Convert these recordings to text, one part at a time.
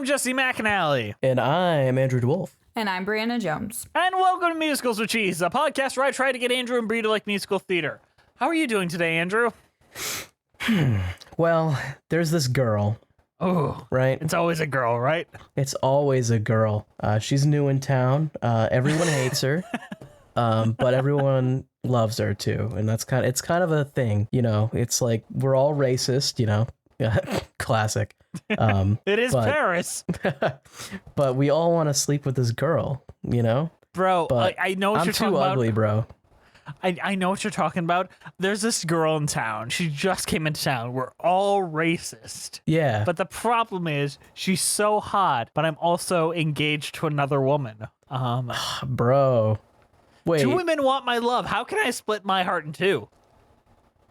I'm Jesse McAnally. And I'm Andrew DeWolf. And I'm Brianna Jones. And welcome to Musicals with Cheese, a podcast where I try to get Andrew and Bree to like musical theater. How are you doing today, Andrew? Well, there's this girl. Oh, right? It's always a girl, right? It's always a girl. She's new in town. Everyone hates her, but everyone loves her too. And it's kind of a thing, you know. It's like we're all racist, you know. Classic. It is Paris. But we all want to sleep with this girl, you know? Bro, but I know what you're talking about. I'm too ugly, bro. I know what you're talking about. There's this girl in town. She just came into town. We're all racist. Yeah. But the problem is she's so hot, but I'm also engaged to another woman. Bro. Wait. 2 women want my love. How can I split my heart in 2?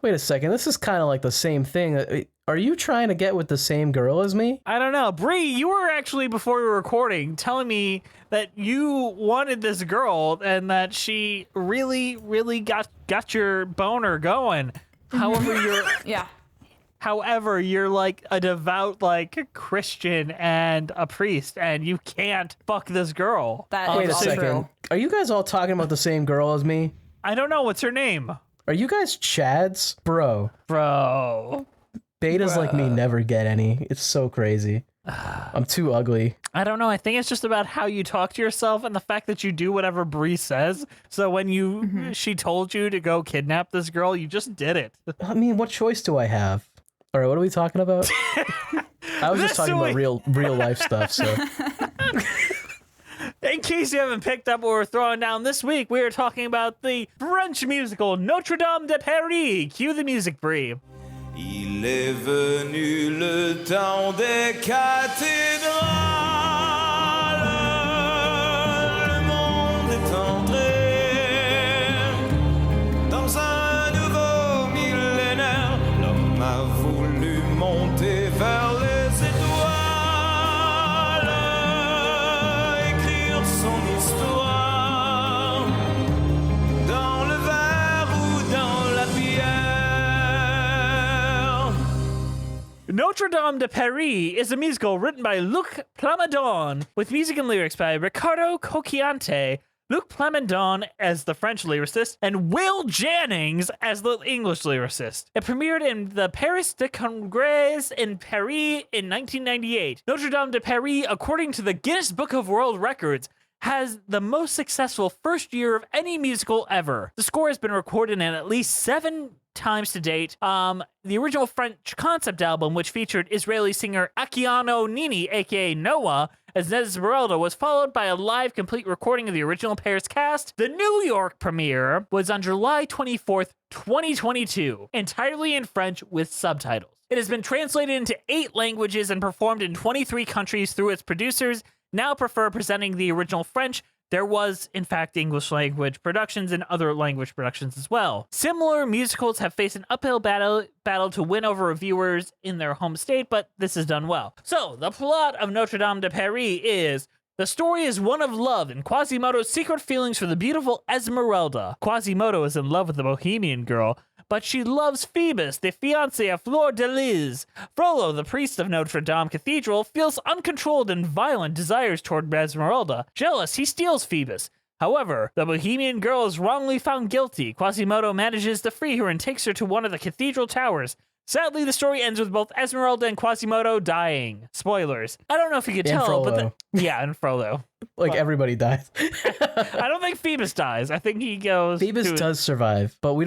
Wait a second. This is kind of like the same thing. Are you trying to get with the same girl as me? I don't know. Bree, you were actually, before we were recording, telling me that you wanted this girl and that she really, really got your boner going. However, you're like a devout Christian and a priest, and you can't fuck this girl. Wait a second. True. Are you guys all talking about the same girl as me? I don't know. What's her name? Are you guys Chads? Bro. Betas like me never get any. It's so crazy. I'm too ugly. I don't know. I think it's just about how you talk to yourself and the fact that you do whatever Bree says. So when she told you to go kidnap this girl, you just did it. I mean, what choice do I have? All right, what are we talking about? I was just talking about real life stuff, so. In case you haven't picked up what we're throwing down this week, we are talking about the French musical Notre-Dame de Paris. Cue the music, Bree. Il est venu le temps des cathédrales, le monde est entré dans un nouveau millénaire. L'homme a voulu monter vers les étoiles, écrire son histoire dans le verre ou dans la pierre. Notre-Dame de Paris is a musical written by Luc Plamondon with music and lyrics by Ricardo Cocchiante, Luc Plamondon as the French lyricist, and Will Jennings as the English lyricist. It premiered in the Paris de Congrès in Paris in 1998. Notre-Dame de Paris, according to the Guinness Book of World Records, has the most successful first year of any musical ever. The score has been recorded in at least 7 times to date. The original French concept album, which featured Israeli singer Akiano Nini, aka Noah, as Esmeralda, was followed by a live complete recording of the original Paris cast. The New York premiere was on July 24th, 2022, entirely in French with subtitles. It has been translated into 8 languages and performed in 23 countries through its producers, now prefer presenting the original French. There was, in fact, English language productions and other language productions as well. Similar musicals have faced an uphill battle to win over reviewers in their home state, but this is done well. So, the plot of Notre-Dame de Paris is: the story is one of love and Quasimodo's secret feelings for the beautiful Esmeralda. Quasimodo is in love with the Bohemian girl, but she loves Phoebus, the fiancé of Fleur de Lis. Frollo, the priest of Notre Dame Cathedral, feels uncontrolled and violent desires toward Esmeralda. Jealous, he steals Phoebus. However, the Bohemian girl is wrongly found guilty. Quasimodo manages to free her and takes her to one of the cathedral towers. Sadly, the story ends with both Esmeralda and Quasimodo dying. Spoilers. I don't know if you could tell, Frollo. And Frollo. Everybody dies. I don't think Phoebus dies. I think he goes. Phoebus does survive, but you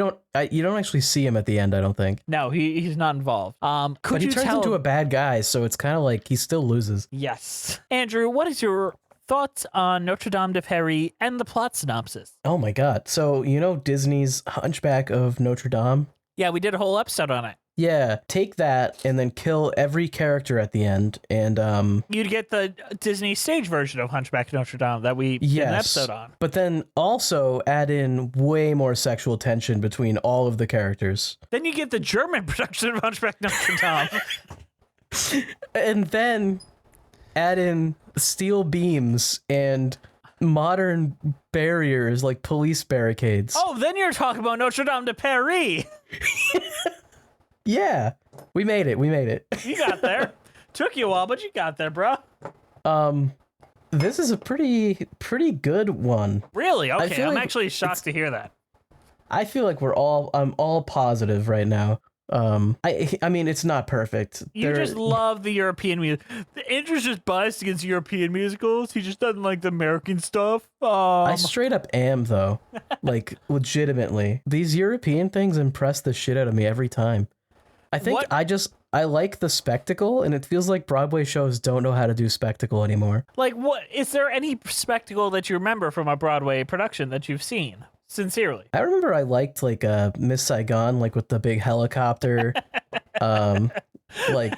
don't actually see him at the end, I don't think. No, he's not involved. But he turns into a bad guy, so it's kind of like he still loses. Yes. Andrew, what is your thoughts on Notre-Dame de Paris and the plot synopsis? Oh my god. So, you know Disney's Hunchback of Notre Dame? Yeah, we did a whole episode on it. Yeah, take that and then kill every character at the end, and you'd get the Disney stage version of Hunchback of Notre Dame that we did an episode on. But then also add in way more sexual tension between all of the characters. Then you get the German production of Hunchback of Notre Dame. And then add in steel beams and modern barriers like police barricades. Oh, then you're talking about Notre Dame de Paris. Yeah, we made it. You got there. Took you a while, but you got there, bro. This is a pretty good one. Really? Okay, feel I'm like actually shocked to hear that. I feel like I'm all positive right now. I mean, it's not perfect. You just love the European music. Andrew's just biased against European musicals. He just doesn't like the American stuff. I straight up am, though. Like, legitimately. These European things impress the shit out of me every time. I think I like the spectacle, and it feels like Broadway shows don't know how to do spectacle anymore. Like, what is there any spectacle that you remember from a Broadway production that you've seen? Sincerely. I remember I liked, like, Miss Saigon, like, with the big helicopter. Like,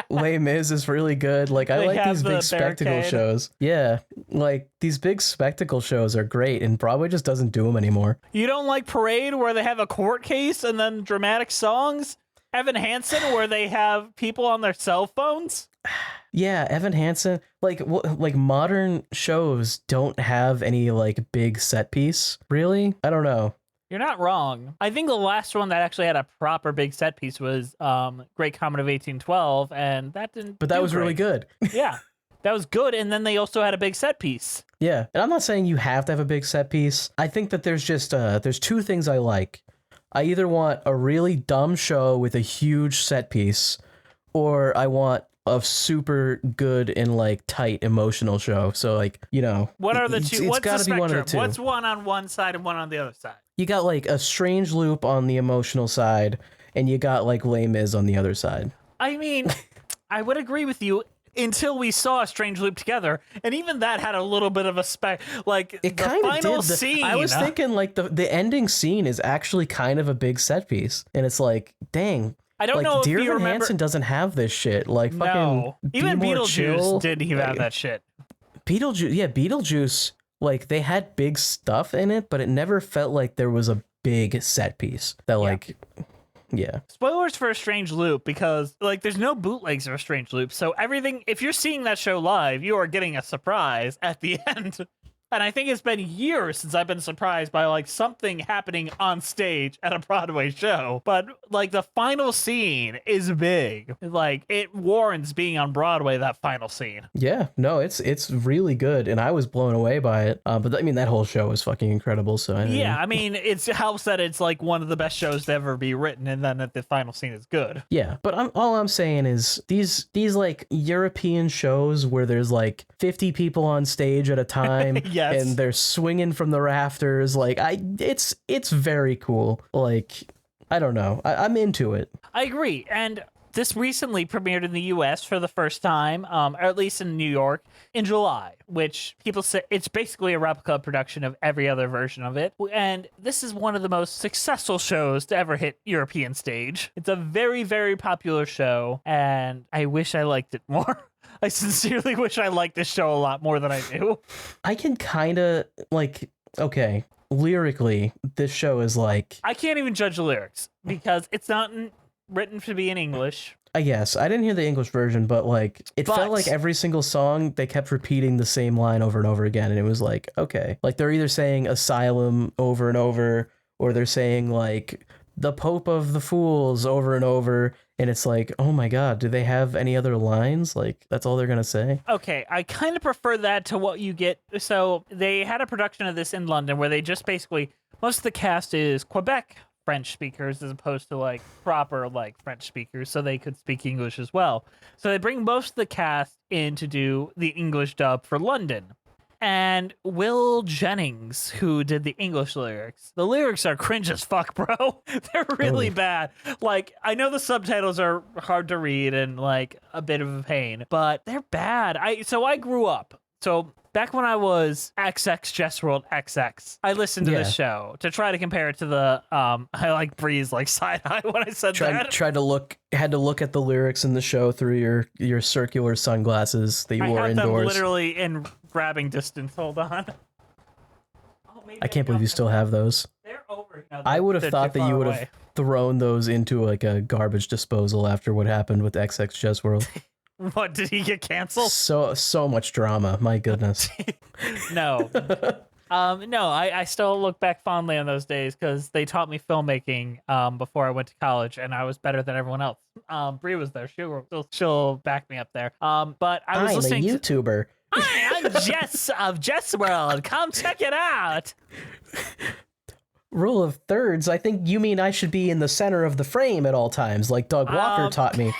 Les Mis is really good. Like, I like these big spectacle shows. Yeah, like, these big spectacle shows are great, and Broadway just doesn't do them anymore. You don't like Parade, where they have a court case and then dramatic songs? Evan Hansen, where they have people on their cell phones? Yeah, Evan Hansen. Like modern shows don't have any, like, big set piece, really? I don't know. You're not wrong. I think the last one that actually had a proper big set piece was Great Comet of 1812, and that didn't. But that was really good. Yeah, that was good, and then they also had a big set piece. Yeah, and I'm not saying you have to have a big set piece. I think that there's just there's two things I like. I either want a really dumb show with a huge set piece, or I want a super good and, like, tight emotional show. So, like, you know, what are the two? It's What's got the to be one of the spectrum? two. What's one on one side and one on the other side? You got, like, a Strange Loop on the emotional side, and you got, like, Les Mis on the other side. I mean, I would agree with you until we saw a Strange Loop together, and even that had a little bit of a like it the kind of final did. Scene. I was thinking, like, the ending scene is actually kind of a big set piece, and it's like, dang. I don't like, know if Dear you Evan remember. Hansen doesn't have this shit. Like, fucking No, even Be More Beetlejuice Chill. didn't even have that shit. Beetlejuice. Like, they had big stuff in it, but it never felt like there was a big set piece that, like, yeah. Spoilers for A Strange Loop, because, like, there's no bootlegs of A Strange Loop, so everything, if you're seeing that show live, you are getting a surprise at the end. And I think it's been years since I've been surprised by, like, something happening on stage at a Broadway show. But, like, the final scene is big. Like, it warrants being on Broadway, that final scene. Yeah, no, it's really good, and I was blown away by it. But I mean, that whole show was fucking incredible. So I mean, it helps that it's, like, one of the best shows to ever be written, and then that the final scene is good. Yeah, but all I'm saying is these like European shows where there's, like, 50 people on stage at a time. Yes. And they're swinging from the rafters. Like, it's very cool. Like, I don't know. I'm into it. I agree. And this recently premiered in the US for the first time, or at least in New York, in July, which people say it's basically a replica production of every other version of it. And this is one of the most successful shows to ever hit European stage. It's a very, very popular show, and I wish I liked it more. I sincerely wish I liked this show a lot more than I do. I can kind of, like, okay, lyrically, this show is like... I can't even judge the lyrics because it's not written to be in English. I guess. I didn't hear the English version, but, like, it felt like every single song, they kept repeating the same line over and over again, and it was like, okay. Like, they're either saying asylum over and over, or they're saying, like, the Pope of the Fools over and over, and it's like, oh my god, do they have any other lines? Like, that's all they're gonna say? Okay, I kind of prefer that to what you get. So they had a production of this in London where they just basically, most of the cast is Quebec French speakers as opposed to, like, proper, like, French speakers, so they could speak English as well. So they bring most of the cast in to do the English dub for London. And Will Jennings, who did the English lyrics, the lyrics are cringe as fuck, bro. They're really bad. Like, I know the subtitles are hard to read and, like, a bit of a pain, but they're bad. So I grew up. So back when I was XX Jess World XX, I listened to this show to try to compare it to the I like Breeze like side eye when I said that. Had to look at the lyrics in the show through your circular sunglasses that you wore indoors. I have them literally in grabbing distance. Hold on. I can't believe you still have those. They're over. No, I would have thought that you would have thrown those into, like, a garbage disposal after what happened with XX Jess World. What, did he get canceled? So much drama. My goodness. No. No, I still look back fondly on those days because they taught me filmmaking before I went to college, and I was better than everyone else. Bree was there; she'll back me up there. But I was I'm a listening YouTuber. Hi, I'm Jess of Jess World. Come check it out. Rule of thirds, I think you mean I should be in the center of the frame at all times, like Doug Walker taught me.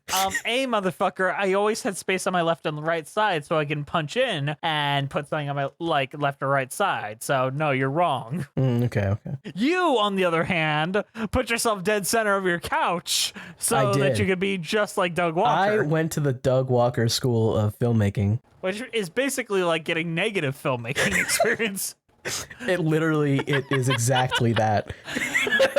Motherfucker, I always had space on my left and right side so I can punch in and put something on my left or right side. So no, you're wrong. Okay. You, on the other hand, put yourself dead center of your couch so that you could be just like Doug Walker. I went to the Doug Walker School of Filmmaking. Which is basically like getting negative filmmaking experience. It is exactly that.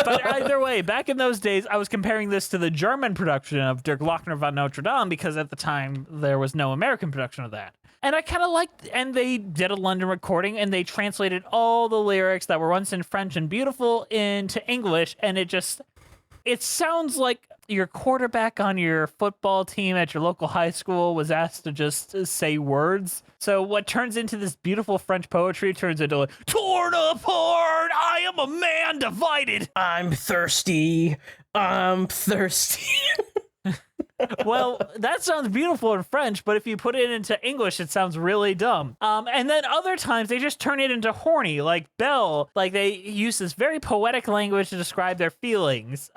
But either way, back in those days, I was comparing this to the German production of Der Glockner von Notre-Dame because at the time there was no American production of that. And I kind of liked, and they did a London recording and they translated all the lyrics that were once in French and beautiful into English. And it sounds like your quarterback on your football team at your local high school was asked to just say words. So what turns into this beautiful French poetry turns into like, torn apart, I am a man divided. I'm thirsty. Well, that sounds beautiful in French, but if you put it into English, it sounds really dumb. And then other times they just turn it into horny, like Belle. Like they use this very poetic language to describe their feelings.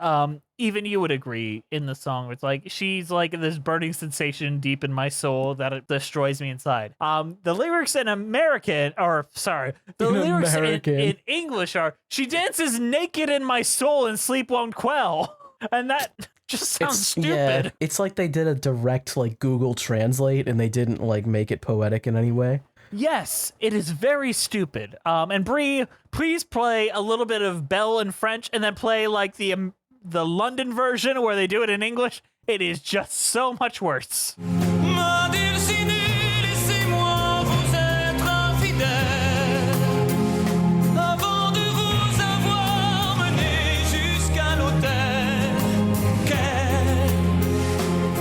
Even you would agree in the song. It's like she's like this burning sensation deep in my soul that it destroys me inside. The lyrics in in English are she dances naked in my soul and sleep won't quell, and that just sounds stupid. Yeah, it's like they did a direct like Google Translate and they didn't like make it poetic in any way. Yes, it is very stupid. And Bree, please play a little bit of Belle in French and then play like the London version where they do it in English. It is just so much worse. Ma destinée, laissez-moi vous être infidèle avant de vous avoir mené jusqu'à l'autel.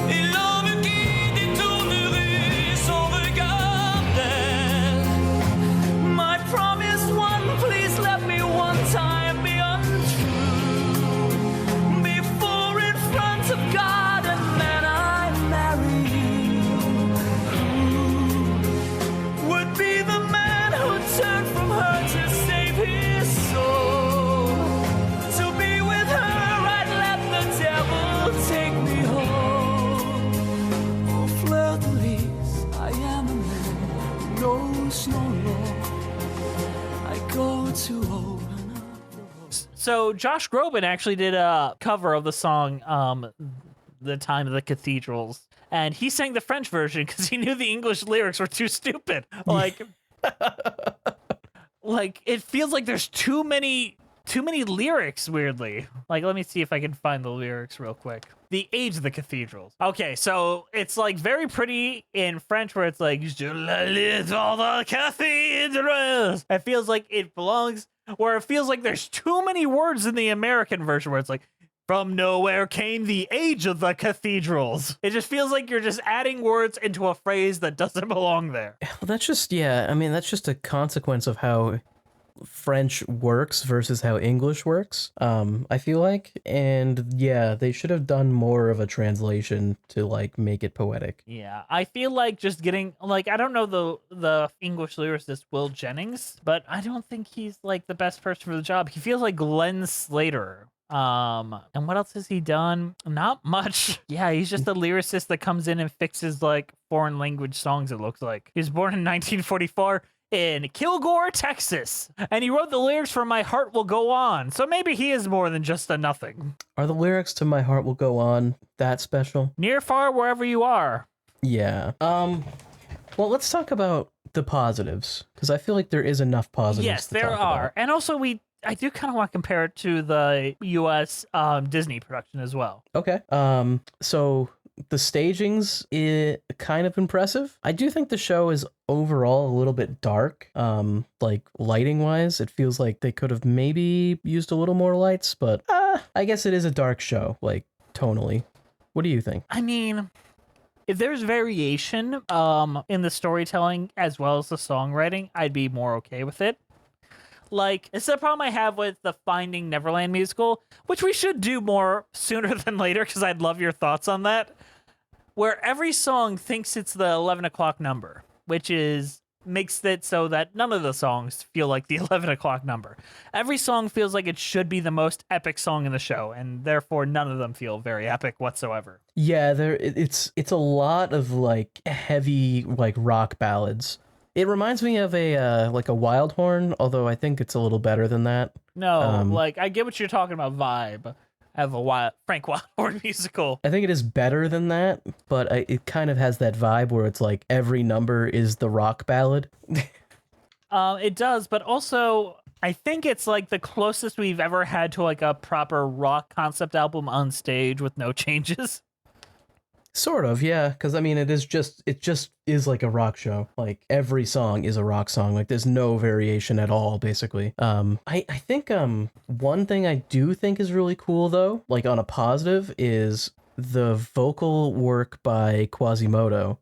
Et l'homme qui détournerait son regard d'elle. My promised one, please let me one time be untrue before in front of God and then I marry you. Who would be the man who turned from her to save his soul? To be with her, I'd let the devil take me home. Oh, fleur de lis, I am a man who knows no law. I go to open up the road. So Josh Groban actually did a cover of the song The Time of the Cathedrals, and he sang the French version because he knew the English lyrics were too stupid. Like it feels like there's too many lyrics, weirdly. Like, let me see if I can find the lyrics real quick. The Age of the Cathedrals. Okay, so it's like very pretty in French where it's like, Je lis all the cathedrals. It feels like it belongs, where it feels like there's too many words in the American version where it's like, from nowhere came the age of the cathedrals. It just feels like you're just adding words into a phrase that doesn't belong there. Well, that's just that's just a consequence of how French works versus how English works. I feel like, and yeah, they should have done more of a translation to like make it poetic. Yeah, I feel like just getting like I don't know the English lyricist Will Jennings, but I don't think he's like the best person for the job. He feels like Glenn Slater. And what else has he done? Not much. Yeah, he's just a lyricist that comes in and fixes like foreign language songs, it looks like. He was born in 1944 in Kilgore, Texas, and he wrote the lyrics for My Heart Will Go On, so maybe he is more than just a nothing. Are the lyrics to My Heart Will Go On that special? Near, far, wherever you are. Yeah. Well, let's talk about the positives, because I feel like there is enough positives. Yes, to there talk are. about. And also I do kind of want to compare it to the US Disney production as well. Okay. So the staging's kind of impressive. I do think the show is overall a little bit dark. Like lighting wise, it feels like they could have maybe used a little more lights, but I guess it is a dark show, like tonally. What do you think? I mean, If there's variation in the storytelling as well as the songwriting, I'd be more okay with it. Like, it's the problem I have with the Finding Neverland musical, which we should do more sooner than later, because I'd love your thoughts on that, where every song thinks it's the 11 o'clock number, which makes it so that none of the songs feel like the 11 o'clock number. Every song feels like it should be the most epic song in the show, and therefore none of them feel very epic whatsoever. Yeah, it's a lot of like heavy like rock ballads. It reminds me of a like a Wild Horn, although I think it's a little better than that. No, like, I get what you're talking about vibe of a Frank Wildhorn musical. I think it is better than that, but it kind of has that vibe where it's like every number is the rock ballad. It does, but also I think it's like the closest we've ever had to like a proper rock concept album on stage with no changes. Sort of, yeah, because I mean, it just is like a rock show. Like every song is a rock song. Like there's no variation at all, basically. I think one thing I do think is really cool though, like on a positive, is the vocal work by Quasimodo.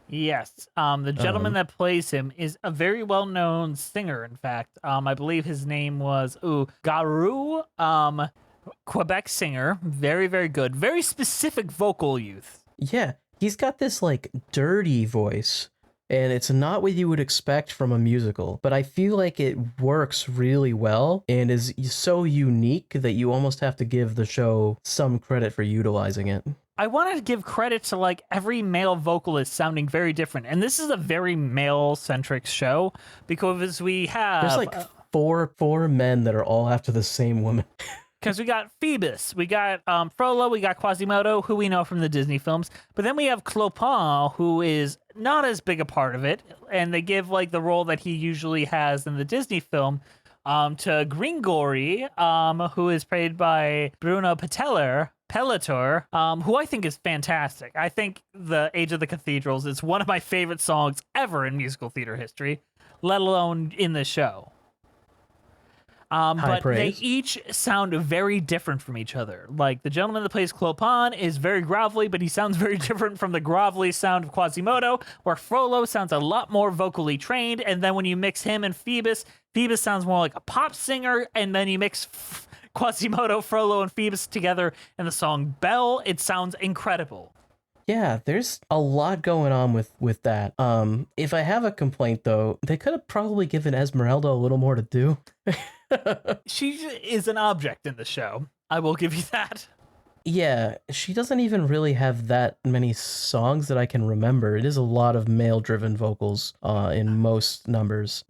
Yes, the gentleman that plays him is a very well-known singer. In fact, I believe his name was Garou, Quebec singer. Very, very good. Very specific vocal youth. Yeah, he's got this like dirty voice, and it's not what you would expect from a musical, but I feel like it works really well and is so unique that you almost have to give the show some credit for utilizing it. I want to give credit to like every male vocalist sounding very different, and this is a very male-centric show because we have There's like four men that are all after the same woman. Because we got Phoebus, we got Frollo, we got Quasimodo, who we know from the Disney films, but then we have Clopin, who is not as big a part of it, and they give like the role that he usually has in the Disney film to Gringory, who is played by Bruno Pellator, who I think is fantastic. I think The Age of the Cathedrals is one of my favorite songs ever in musical theater history, let alone in this show. But praise. they each sound very different from each other. Like, the gentleman that plays Clopin is very grovelly, but he sounds very different from the grovelly sound of Quasimodo, where Frollo sounds a lot more vocally trained, and then when you mix him and Phoebus sounds more like a pop singer, and then you mix Quasimodo, Frollo, and Phoebus together in the song Belle, it sounds incredible. Yeah, there's a lot going on with that. If I have a complaint though, they could have probably given Esmeralda a little more to do. She is an object in the show. I will give you that. Yeah, she doesn't even really have that many songs that I can remember. It is a lot of male-driven vocals in most numbers.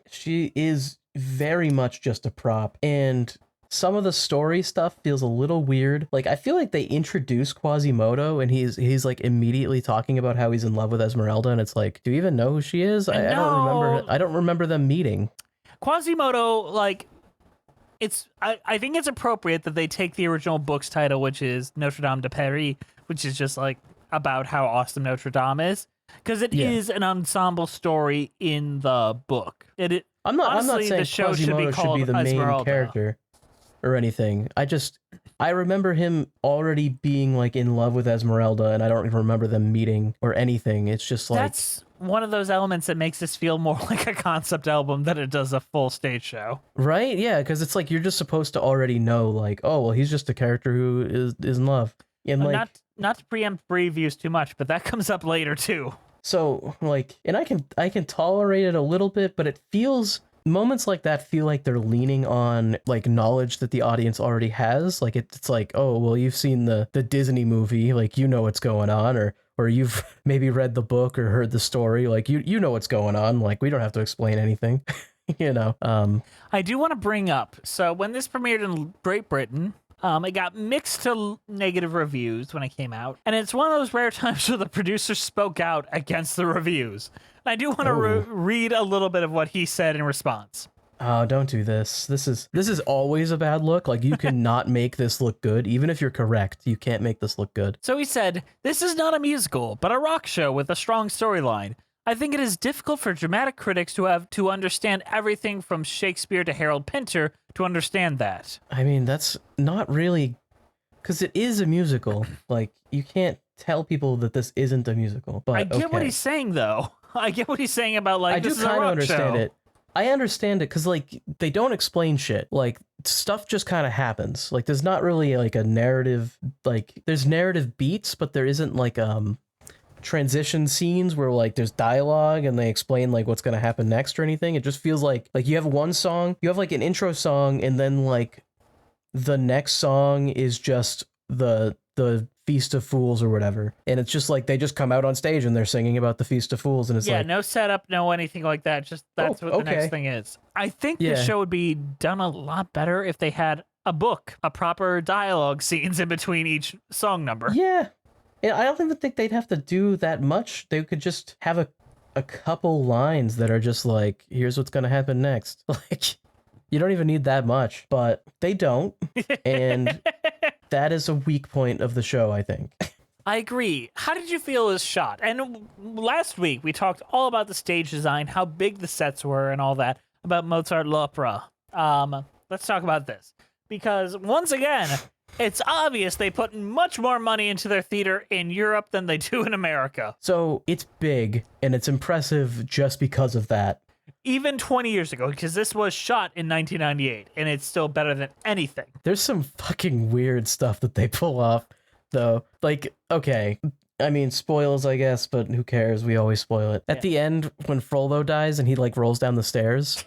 She is very much just a prop, and some of the story stuff feels a little weird. Like, I feel like they introduce Quasimodo and he's like immediately talking about how he's in love with Esmeralda, and it's like, do you even know who she is? I don't remember them meeting. Quasimodo, like, I think it's appropriate that they take the original book's title, which is Notre-Dame de Paris, which is just like about how awesome Notre Dame is, because it is an ensemble story in the book. I'm not saying the show Quasimodo should be the main character or anything. I remember him already being like in love with Esmeralda, and I don't even remember them meeting or anything. It's just like, that's one of those elements that makes this feel more like a concept album than it does a full stage show. Right? Yeah, because it's like you're just supposed to already know, like, oh well, he's just a character who is in love. And like, not to preempt reviews too much, but that comes up later too. So like, and I can tolerate it a little bit, but it feels, moments like that feel like they're leaning on like knowledge that the audience already has. Like it's like, oh well, you've seen the Disney movie, like you know what's going on, or you've maybe read the book or heard the story, like you know what's going on, like we don't have to explain anything. You know. I do want to bring up, so when this premiered in Great Britain, it got mixed to negative reviews when it came out, and it's one of those rare times where the producer spoke out against the reviews. And I do want to read a little bit of what he said in response. Oh, don't do this. This is always a bad look. Like, you cannot make this look good. Even if you're correct, you can't make this look good. So he said, "This is not a musical, but a rock show with a strong storyline. I think it is difficult for dramatic critics to have to understand everything from Shakespeare to Harold Pinter to understand that." I mean, that's not really, because it is a musical. Like, you can't tell people that this isn't a musical. But I get what he's saying, though. I get what he's saying about, like, I do this is a kind of rock understand show. it. I understand it because, like, they don't explain shit. Like, stuff just kind of happens. Like, there's not really, like, a narrative. Like, there's narrative beats, but there isn't, like, transition scenes where, like, there's dialogue and they explain, like, what's going to happen next or anything. It just feels like you have one song, you have, like, an intro song, and then, like, the next song is just the Feast of Fools or whatever, and it's just like they just come out on stage and they're singing about the Feast of Fools, and it's like, no setup, no anything like that. Just that's what the next thing is. I think the show would be done a lot better if they had a book, a proper dialogue scenes in between each song number. Yeah, and I don't even think they'd have to do that much. They could just have a couple lines that are just like, here's what's gonna happen next. Like, you don't even need that much, but they don't, and that is a weak point of the show, I think. I agree. How did you feel it was shot? And last week we talked all about the stage design, how big the sets were, and all that about Mozart l'Opera. Let's talk about this, because once again, it's obvious they put much more money into their theater in Europe than they do in America. So it's big and it's impressive just because of that. Even 20 years ago, because this was shot in 1998, and it's still better than anything. There's some fucking weird stuff that they pull off, though. Like, okay, I mean, spoils, I guess, but who cares? We always spoil it. At the end, when Frollo dies and he, like, rolls down the stairs,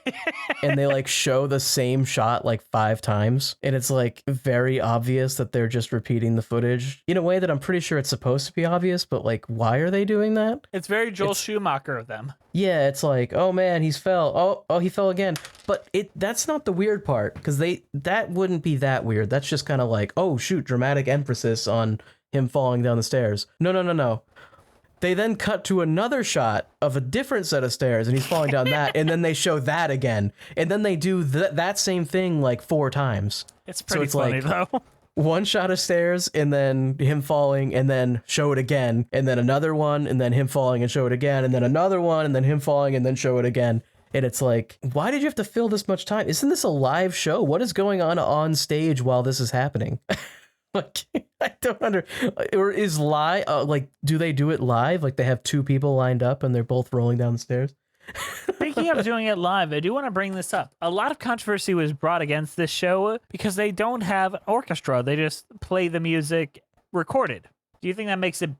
and they, like, show the same shot, like, 5 times, and it's, like, very obvious that they're just repeating the footage in a way that I'm pretty sure it's supposed to be obvious, but, like, why are they doing that? It's very Joel Schumacher of them. Yeah, it's like, oh man, he fell. Oh, he fell again. But that's not the weird part, because that wouldn't be that weird. That's just kind of like, oh shoot, dramatic emphasis on him falling down the stairs. No. They then cut to another shot of a different set of stairs, and he's falling down that, and then they show that again, and then they do that same thing like 4 times. It's pretty funny, though. One shot of stairs, and then him falling, and then show it again, and then another one, and then him falling and show it again, and then another one, and then him falling and then show it again. And it's like, why did you have to fill this much time? Isn't this a live show? What is going on stage while this is happening? Like, I don't or is live, like, do they do it live? Like, they have 2 people lined up and they're both rolling down the stairs? Speaking of doing it live, I do want to bring this up. A lot of controversy was brought against this show because they don't have an orchestra. They just play the music recorded. Do you think that makes it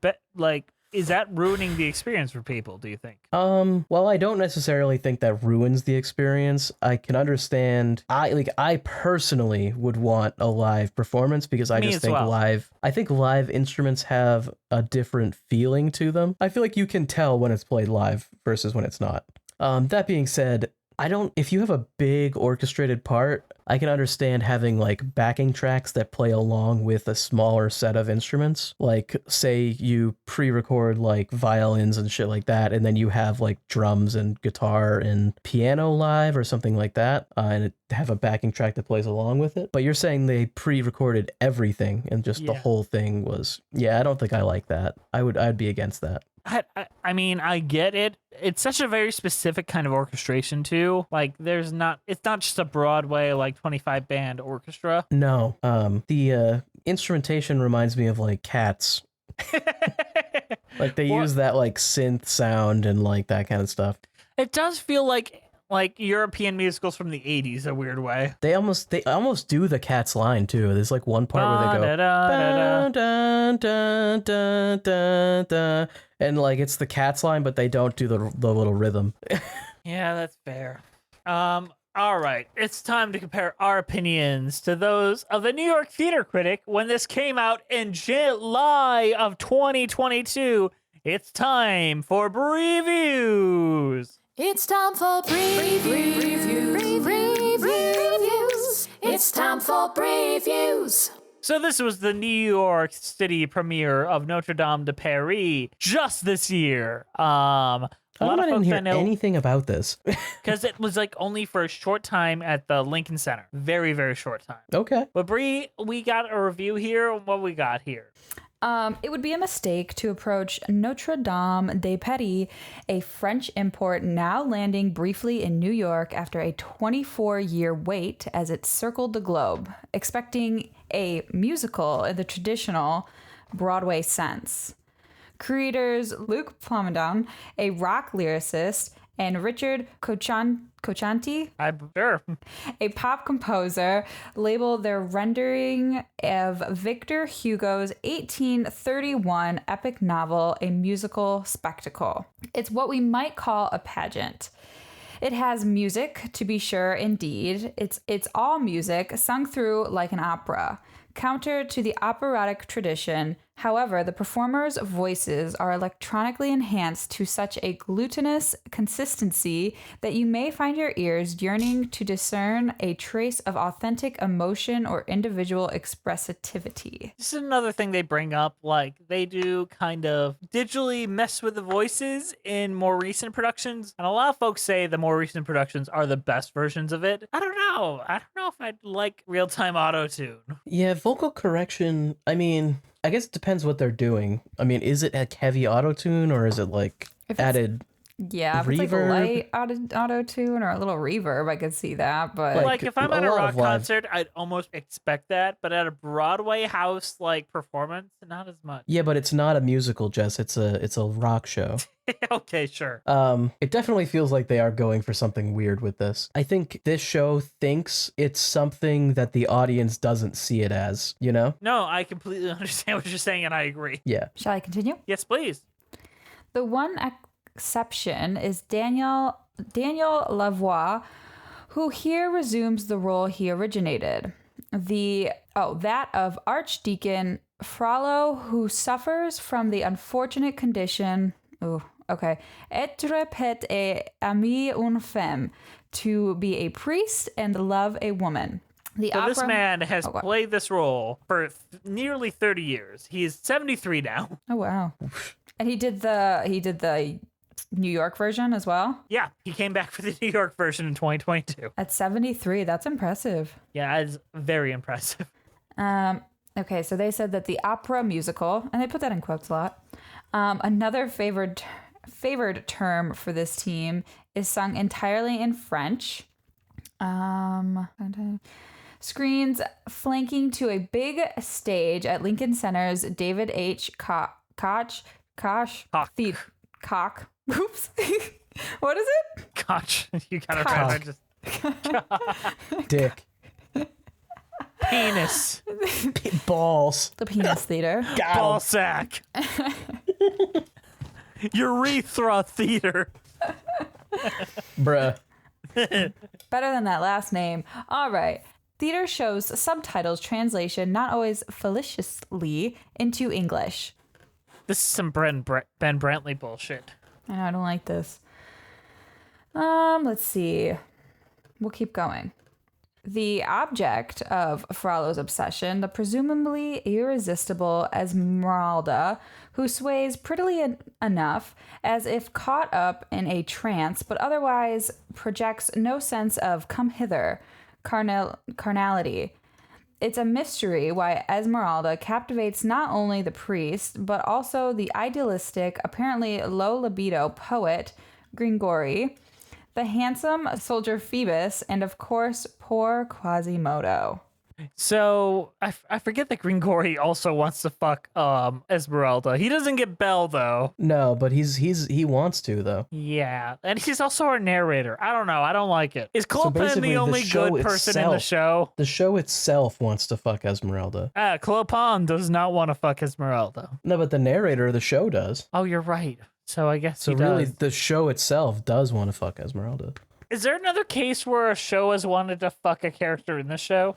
is that ruining the experience for people, do you think? Well, I don't necessarily think that ruins the experience. I can understand. I personally would want a live performance because I just think live instruments have a different feeling to them. I feel like you can tell when it's played live versus when it's not. That being said, if you have a big orchestrated part, I can understand having like backing tracks that play along with a smaller set of instruments. Like, say you pre-record like violins and shit like that, and then you have like drums and guitar and piano live or something like that, and have a backing track that plays along with it. But you're saying they pre-recorded everything and just the whole thing was, I don't think I like that. I'd be against that. I mean, I get it. It's such a very specific kind of orchestration too. Like, it's not just a Broadway like 25 band orchestra. No. The instrumentation reminds me of like Cats. Like they use that like synth sound and like that kind of stuff. It does feel like European musicals from the 80s a weird way. They almost do the Cats line too. There's like one part where they go dun, dun, dun, dun, dun, dun, and like it's the Cats line, but they don't do the little rhythm. Yeah, that's fair. All right, it's time to compare our opinions to those of the New York Theater Critic when this came out in July of 2022. It's time for previews. It's time for previews. It's time for previews. So this was the New York City premiere of Notre-Dame de Paris just this year. A lot of folks I know anything about this because it was like only for a short time at the Lincoln Center. Very, very short time. Okay. But Bree, we got a review here. What we got here? It would be a mistake to approach Notre-Dame de Paris, a French import now landing briefly in New York after a 24-year wait as it circled the globe, expecting a musical in the traditional Broadway sense. Creators Luke Plamondon, a rock lyricist, and Richard Cochanti, I'm sure. a pop composer, labeled their rendering of Victor Hugo's 1831 epic novel a musical spectacle. It's what we might call a pageant. It has music, to be sure, indeed. It's all music, sung through like an opera. Counter to the operatic tradition, however, the performers' voices are electronically enhanced to such a glutinous consistency that you may find your ears yearning to discern a trace of authentic emotion or individual expressivity. This is another thing they bring up. Like, they do kind of digitally mess with the voices in more recent productions. And a lot of folks say the more recent productions are the best versions of it. I don't know. I don't know if I'd like real-time auto-tune. Yeah, vocal correction, I mean, I guess it depends what they're doing. I mean, is it like heavy auto-tune or is it like added Yeah, if it's like a reverb? light auto-tune or a little reverb, I could see that. But Like, if I'm at a a lot rock of live- concert, I'd almost expect that. But at a Broadway house, like, performance, not as much. Yeah, but it's not a musical, Jess. It's a rock show. Okay, sure. It definitely feels like they are going for something weird with this. I think this show thinks it's something that the audience doesn't see it as, you know? No, I completely understand what you're saying, and I agree. Yeah. shall I continue? Yes, please. The one exception is Daniel Lavoie, who here resumes the role he originated. That of Archdeacon Frollo, who suffers from the unfortunate condition. Être pet et aimer une femme, to be a priest and love a woman. So this man has played this role for nearly 30 years. He is 73 now. Oh wow! And he did the New York version as well. Yeah, he came back for the New York version in 2022. At 73, that's impressive. Yeah, it's very impressive. Okay, so they said that the opera musical, and they put that in quotes a lot. Another favored term for this team is sung entirely in French. Screens flanking to a big stage at Lincoln Center's David H. Koch. Oops. What is it? Gosh, you gotta try to just Dick. penis, Balls. The Penis Theater. ball sack, urethra theater. Bruh. Better than that last name. All right. Theater shows subtitles translation not always felicitously into English. This is some Ben Brantley bullshit. I know, I don't like this. Let's see. We'll keep going. The object of Frollo's obsession, the presumably irresistible Esmeralda, who sways prettily enough as if caught up in a trance, but otherwise projects no sense of come hither carnality. It's a mystery why Esmeralda captivates not only the priest, but also the idealistic, apparently low libido poet Grigori, the handsome soldier Phoebus, and of course, poor Quasimodo. So I forget that Grigori also wants to fuck Esmeralda. He doesn't get Belle though. No, but he wants to though. Yeah, and he's also our narrator. I don't know. I don't like it. Is Clopin basically, the the only show good person in the itself- show? The show itself wants to fuck Esmeralda. Clopin does not want to fuck Esmeralda. No, but the narrator of the show does. Oh, you're right. So I guess So he really, does. the show itself does want to fuck Esmeralda. Is there another case where a show has wanted to fuck a character in the show?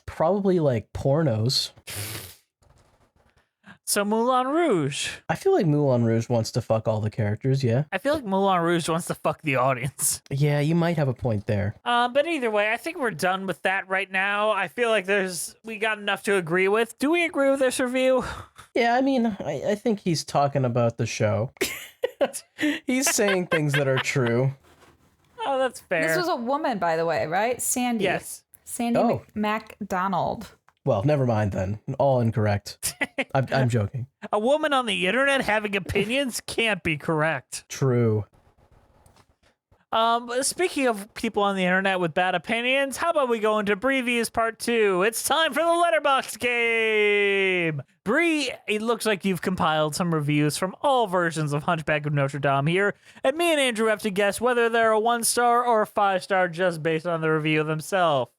Probably like pornos. So Moulin Rouge. I feel like Moulin Rouge wants to fuck all the characters, yeah? I feel like Moulin Rouge wants to fuck the audience. Yeah, you might have a point there. But either way, I think we're done with that right now. I feel like we got enough to agree with. Do we agree with this review? Yeah, I mean, I think he's talking about the show. He's saying things that are true. Oh, that's fair. This was a woman, by the way, right? Sandy. Yes. Sandy Oh. MacDonald. Well, never mind then. All incorrect. I'm joking. A woman on the internet having opinions can't be correct. True. Speaking of people on the internet with bad opinions, how about we go into Previews Part 2? It's time for the Letterboxd game! Bree, it looks like you've compiled some reviews from all versions of Hunchback of Notre Dame here, and me and Andrew have to guess whether they're a 1-star or a 5-star just based on the review themselves.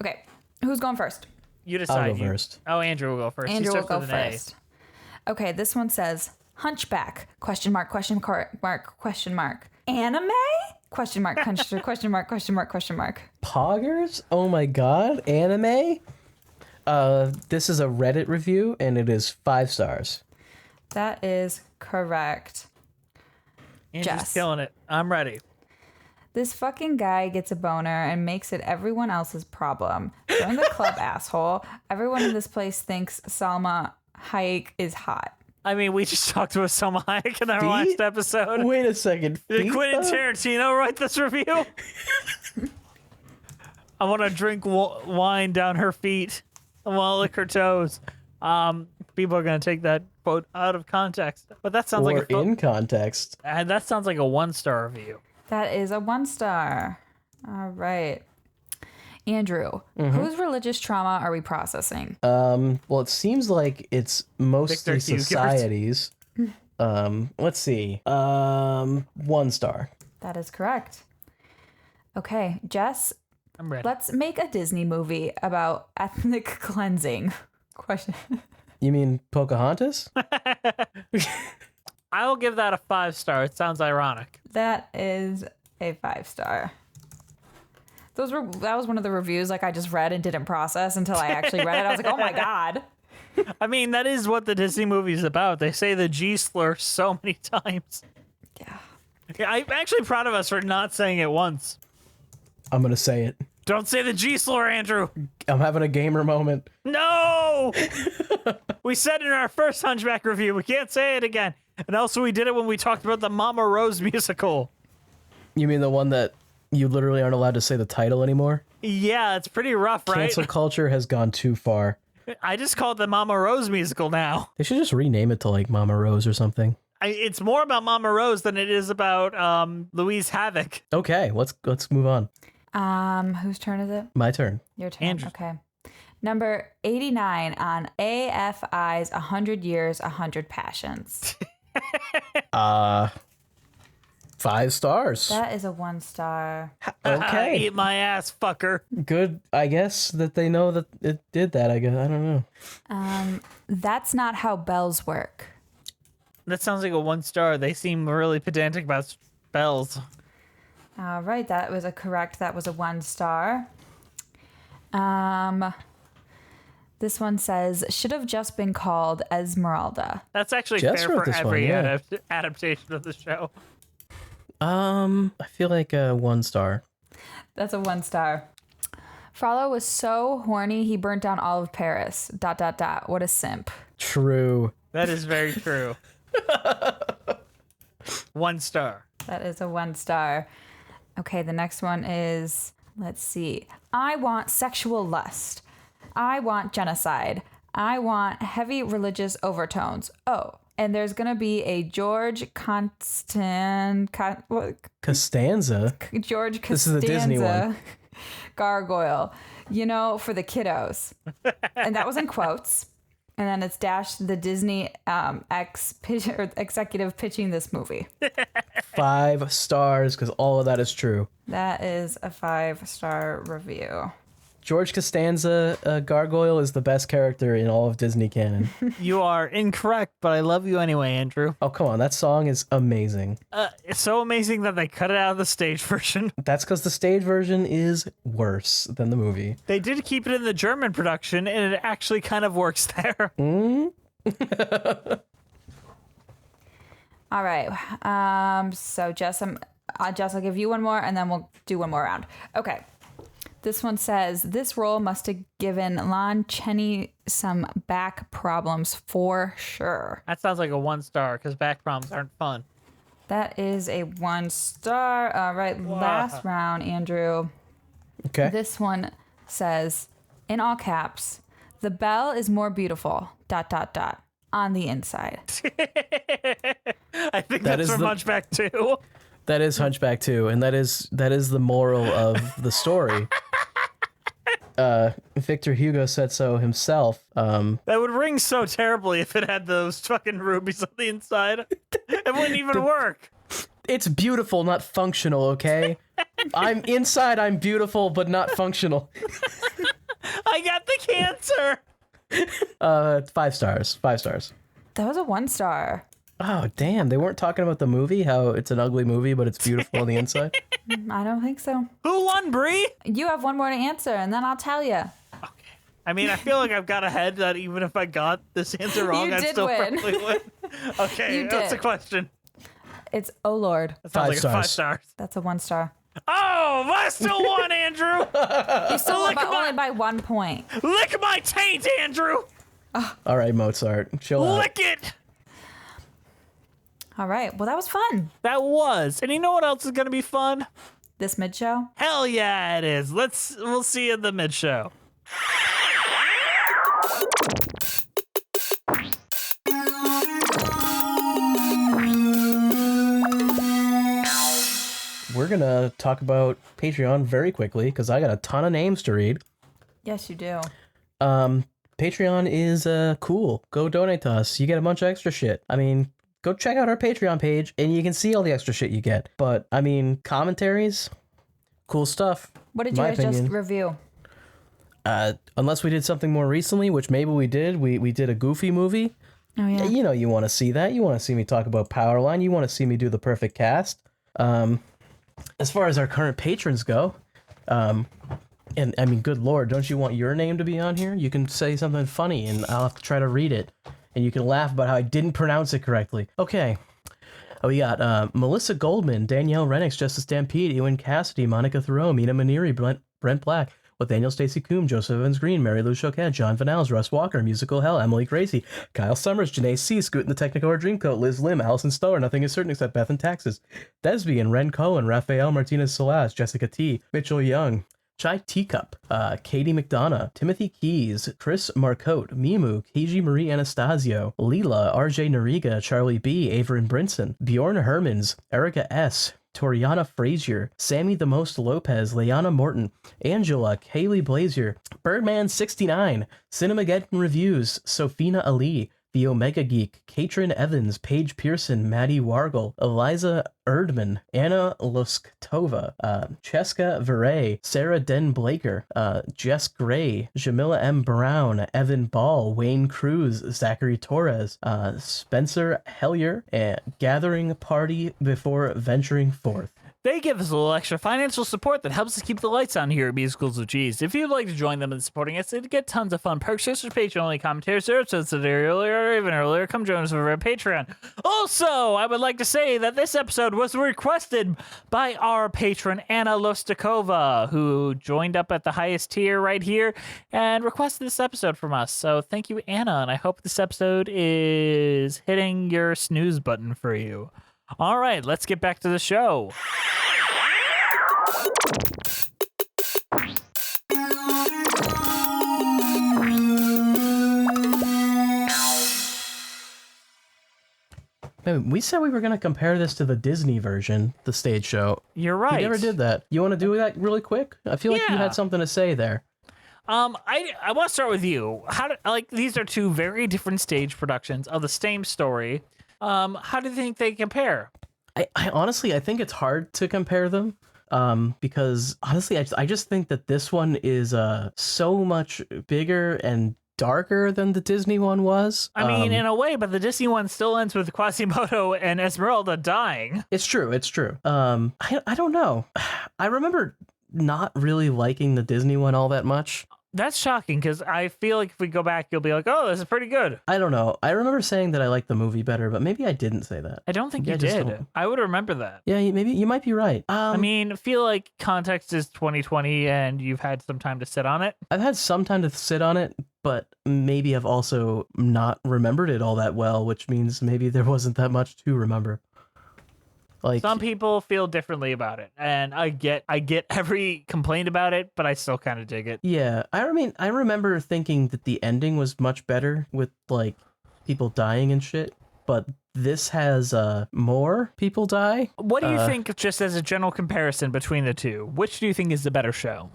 Okay, who's going first? You decide. I'll go first. Oh, Andrew will go first. Andrew He will starts go with an A. first. Okay, this one says Hunchback, question mark, question mark, question mark. Anime? Question mark, question mark, question mark, question mark. Poggers? Oh my god, anime? This is a Reddit review, and it is 5 stars. That is correct. Andrew's Jess. killing it. I'm ready. This fucking guy gets a boner and makes it everyone else's problem. Join the club, asshole. Everyone in this place thinks Salma Hayek is hot. I mean, we just talked about Salma Hayek in our last episode. Wait a second. Did Quentin FIFA? Tarantino write this review? I want to drink wine down her feet. I want to lick her toes. People are going to take that quote out of context. But that sounds Or like in context. that sounds like a 1-star review. That is a 1-star. All right. Andrew, whose religious trauma are we processing? Well, it seems like it's mostly Victor Hugh societies. Let's see. 1 star. That is correct. Okay, Jess, I'm ready. let's make a Disney movie about ethnic cleansing. Question. You mean Pocahontas? I'll give that a 5-star. It sounds ironic. That is a 5-star. That was one of the reviews like I just read and didn't process until I actually read it. I was like, oh my God. I mean, that is what the Disney movie is about. They say the G slur so many times. Yeah. I'm actually proud of us for not saying it once. I'm going to say it. Don't say the G slur, Andrew. I'm having a gamer moment. No! We said in our first Hunchback review, we can't say it again. And also we did it when we talked about the Mama Rose musical. You mean the one that you literally aren't allowed to say the title anymore? Yeah, it's pretty rough, right? Cancel culture has gone too far. I just call it the Mama Rose musical now. They should just rename it to like Mama Rose or something. It's more about Mama Rose than it is about Louise Havoc. Okay, let's move on. Whose turn is it? My turn. Your turn. Andrew. Okay. Number 89 on AFI's 100 Years, 100 Passions. 5 stars. That is a 1-star. Okay. Eat my ass, fucker. Good. I guess that they know that it did that. I guess. I don't know. That's not how bells work. That sounds like a 1-star. They seem really pedantic about spells. All right, that was a 1-star. This one says, should have just been called Esmeralda. That's actually Jess fair wrote for this one, every yeah. adaptation of the show. I feel like a 1 star. That's a 1-star. Frollo was so horny, he burnt down all of Paris. ... What a simp. True. That is very true. 1 star. That is a 1-star. Okay, the next one is, let's see. I want sexual lust. I want genocide. I want heavy religious overtones. Oh, and there's going to be a George Costanza. George Costanza This is the Disney one. gargoyle, for the kiddos. And that was in quotes. And then it's dash the Disney executive pitching this movie. 5 stars because all of that is true. That is a 5-star review. George Costanza, Gargoyle, is the best character in all of Disney canon. You are incorrect, but I love you anyway, Andrew. Oh, come on. That song is amazing. It's so amazing that they cut it out of the stage version. That's because the stage version is worse than the movie. They did keep it in the German production, and it actually kind of works there. All right. So Jess, I'll give you one more, and then we'll do one more round. Okay. This one says, this role must have given Lon Chaney some back problems for sure. That sounds like a 1-star, because back problems aren't fun. That is a 1-star. All right, last round, Andrew. Okay. This one says, in all caps, the bell is more beautiful, ... on the inside. I think That that's is from the- Hunchback too. That is Hunchback 2, and that is the moral of the story. Victor Hugo said so himself. That would ring so terribly if it had those fucking rubies on the inside. It wouldn't even work. It's beautiful, not functional, okay? I'm beautiful, but not functional. I got the cancer. 5 stars. 5 stars. That was a 1 star. Oh, damn. They weren't talking about the movie, how it's an ugly movie, but it's beautiful on the inside? I don't think so. Who won, Bree? You have one more to answer, and then I'll tell you. Okay. I mean, I feel like I've got ahead that even if I got this answer wrong, You I'd did still win. probably win. Okay, You that's the did. question. It's Oh Lord. That sounds 5 like stars. 5 stars. That's a 1 star. Oh, I still won, Andrew. You still Lick won, but my- only by 1 point. Lick my taint, Andrew. All right, Mozart. Chill out. Lick it. All right. Well, that was fun. That was. And you know what else is going to be fun? This mid show. Hell yeah, it is. We'll see you in the mid show. We're going to talk about Patreon very quickly because I got a ton of names to read. Yes, you do. Patreon is cool. Go donate to us. You get a bunch of extra shit. I mean, go check out our Patreon page and you can see all the extra shit you get. But, I mean, commentaries, cool stuff. What did you My guys just opinion. review? Unless we did something more recently, which maybe we did. We did a Goofy movie. Oh, yeah. You know, you want to see that. You want to see me talk about Powerline. You want to see me do the perfect cast. As far as our current patrons go, and I mean, good Lord, don't you want your name to be on here? You can say something funny and I'll have to try to read it. And you can laugh about how I didn't pronounce it correctly. Okay. We got Melissa Goldman, Danielle Renix, Justice Stampede, Ewan Cassidy, Monica Thoreau, Mina Maniri, Brent Black, with Daniel Stacey Coombe, Joseph Evans Green, Mary Lou Choquette, John Van Alls, Russ Walker, Musical Hell, Emily Gracie, Kyle Summers, Janae C, Scoot in the Technicolor Dreamcoat, Liz Lim, Allison Stower, Nothing is Certain Except Beth and Taxes, Desby Ren Cohen, Raphael Martinez Salas, Jessica T, Mitchell Young, Chai Teacup, Katie McDonough, Timothy Keys, Chris Marcotte, Mimu, Keiji Marie Anastasio, Leela, RJ Noriga, Charlie B, Averin Brinson, Bjorn Hermans, Erica S, Toriana Frazier, Sammy the Most Lopez, Leanna Morton, Angela, Kaylee Blazier, Birdman69, Cinemageddon Reviews, Sophina Ali, The Omega Geek, Katrin Evans, Paige Pearson, Maddie Wargle, Eliza Erdman, Anna Luskova, Cheska Veray, Sarah Den Blaker, Jess Gray, Jamila M. Brown, Evan Ball, Wayne Cruz, Zachary Torres, Spencer Hellier, and Gathering Party Before Venturing Forth. They give us a little extra financial support that helps us keep the lights on here at Musicals with Cheese. If you'd like to join them in supporting us, they'd get tons of fun perks, just for Patreon-only commentaries, episodes that are earlier or even earlier. Come join us over at Patreon. Also, I would like to say that this episode was requested by our patron, Anna Lostakova, who joined up at the highest tier right here and requested this episode from us. So thank you, Anna, and I hope this episode is hitting your snooze button for you. All right, let's get back to the show. We said we were going to compare this to the Disney version, the stage show. You're right. We never did that. You want to do that really quick? I feel like you Yeah. had something to say there. I want to start with you. These are two very different stage productions of the same story. How do you think they compare? I honestly, I think it's hard to compare them. Because honestly, I just think that this one is so much bigger and darker than the Disney one was. I mean, in a way, but the Disney one still ends with Quasimodo and Esmeralda dying. It's true. It's true. I don't know. I remember not really liking the Disney one all that much. That's shocking because I feel like if we go back, you'll be like, oh, this is pretty good. I don't know. I remember saying that I liked the movie better, but maybe I didn't say that. I don't think Yeah, you just did. don't. I would remember that. Yeah, maybe you might be right. I mean, I feel like context is 2020 and you've had some time to sit on it. I've had some time to sit on it, but maybe I've also not remembered it all that well, which means maybe there wasn't that much to remember. Like, Some people feel differently about it, and I get every complaint about it, but I still kind of dig it. yeah, I mean, I remember thinking that the ending was much better with like people dying and shit, but this has more people die. What do you think, just as a general comparison between the two? Which do you think is the better show?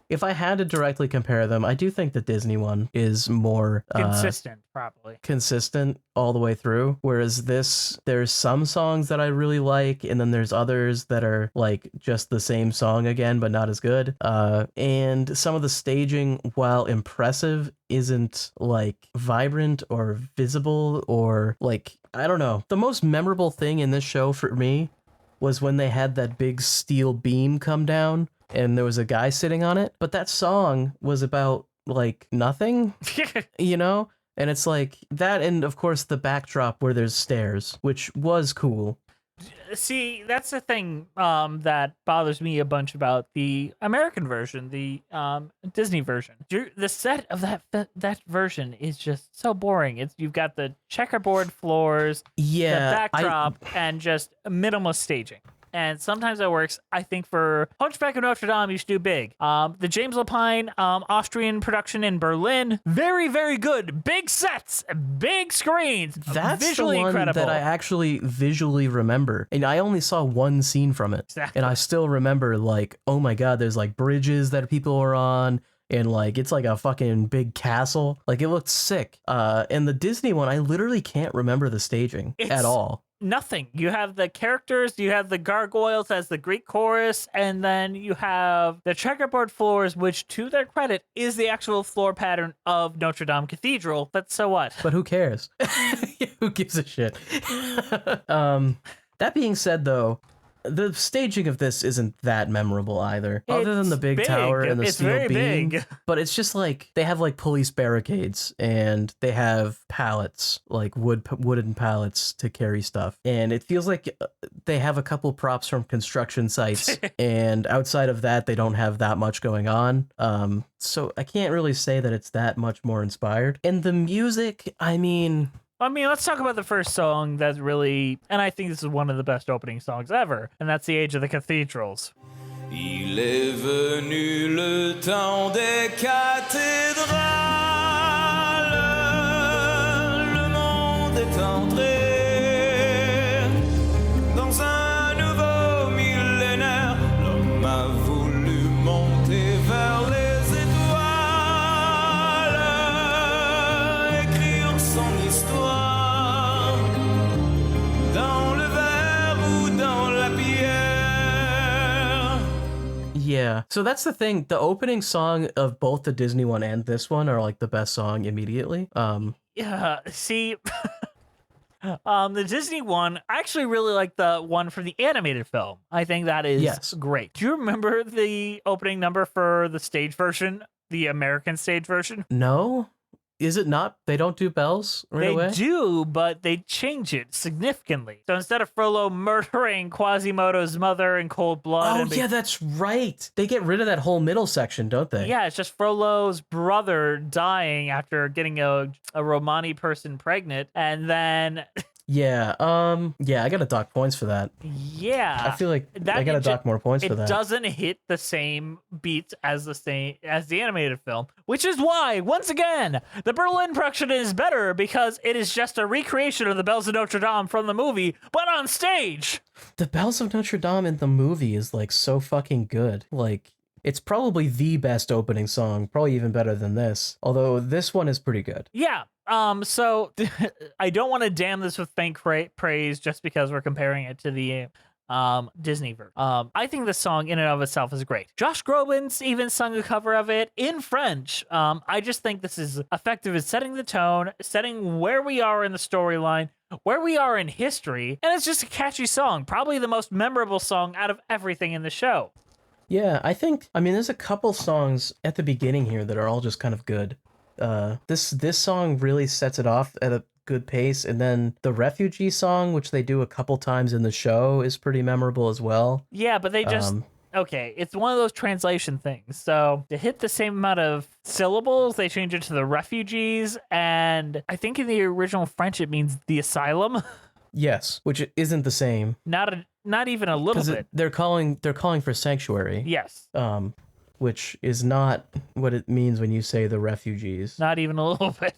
If I had to directly compare them, I do think the Disney one is more Consistent, probably. consistent all the way through. Whereas this, there's some songs that I really like, and then there's others that are like just the same song again, but not as good. And some of the staging, while impressive, isn't like vibrant or visible or like, I don't know. The most memorable thing in this show for me was when they had that big steel beam come down and there was a guy sitting on it. But that song was about like nothing, you know? And it's like that, and of course the backdrop where there's stairs, which was cool. See, that's the thing that bothers me a bunch about the American version, the Disney version. The set of that version is just so boring. You've got the checkerboard floors, Yeah, the backdrop, and just minimal staging. And sometimes that works. I think for Hunchback of Notre Dame, you should do big. The James Lapine Austrian production in Berlin, very, very good. Big sets, big screens, That's visually the one incredible. that I actually visually remember. And I only saw one scene from it. Exactly. And I still remember, like, oh my God, there's like bridges that people are on. And like, it's like a fucking big castle. Like, it looked sick. And the Disney one, I literally can't remember the staging at all. Nothing. You have the characters, you have the gargoyles as the Greek chorus, and then you have the checkerboard floors, which, to their credit, is the actual floor pattern of Notre Dame Cathedral. But so what? But who cares? Who gives a shit? That being said, though, the staging of this isn't that memorable either, other than the big big. tower and the It's steel very beam. big. But it's just like they have like police barricades and they have pallets, like wooden pallets to carry stuff, and it feels like they have a couple props from construction sites, and outside of that, they don't have that much going on. So I can't really say that it's that much more inspired. And the music, I mean, let's talk about the first song that's really, and I think this is one of the best opening songs ever, and that's The Age of the Cathedrals. Il est venu le temps des cathédrales, le monde est entré dans un nouveau millénaire. L'homme a voulu monter vers les étoiles, écrire son histoire dans le verre ou dans la pierre. yeah. So that's the thing. The opening song of both the Disney one and this one are like the best song immediately. Yeah, see, the Disney one, I actually really like the one for the animated film. I think that is great. Do you remember the opening number for the stage version, the American stage version? No? Is it not? They don't do bells right away? They do, but they change it significantly. So instead of Frollo murdering Quasimodo's mother in cold blood... Oh, yeah, that's right. They get rid of that whole middle section, don't they? Yeah, it's just Frollo's brother dying after getting a Romani person pregnant, and then... Yeah, I gotta dock points for that. Yeah. I feel like I gotta dock more points for that. It doesn't hit the same beats as the animated film, which is why, once again, the Berlin production is better because it is just a recreation of the Bells of Notre Dame from the movie, but on stage. The Bells of Notre Dame in the movie is like so fucking good. Like, it's probably the best opening song, probably even better than this. Although this one is pretty good. Yeah. So I don't want to damn this with faint praise just because we're comparing it to the Disney version. I think the song in and of itself is great. Josh Groban's even sung a cover of it in French. I just think this is effective at setting the tone, setting where we are in the storyline, where we are in history, and it's just a catchy song, probably the most memorable song out of everything in the show. Yeah, I mean, there's a couple songs at the beginning here that are all just kind of good. This song really sets it off at a good pace, and then the refugee song, which they do a couple times in the show, is pretty memorable as well. Yeah, but they just okay, it's one of those translation things. So to hit the same amount of syllables, they change it to the refugees, and I think in the original French it means the asylum. Yes, which isn't the same. Not even a little bit. They're calling for sanctuary. Yes. Which is not what it means when you say the refugees. Not even a little bit.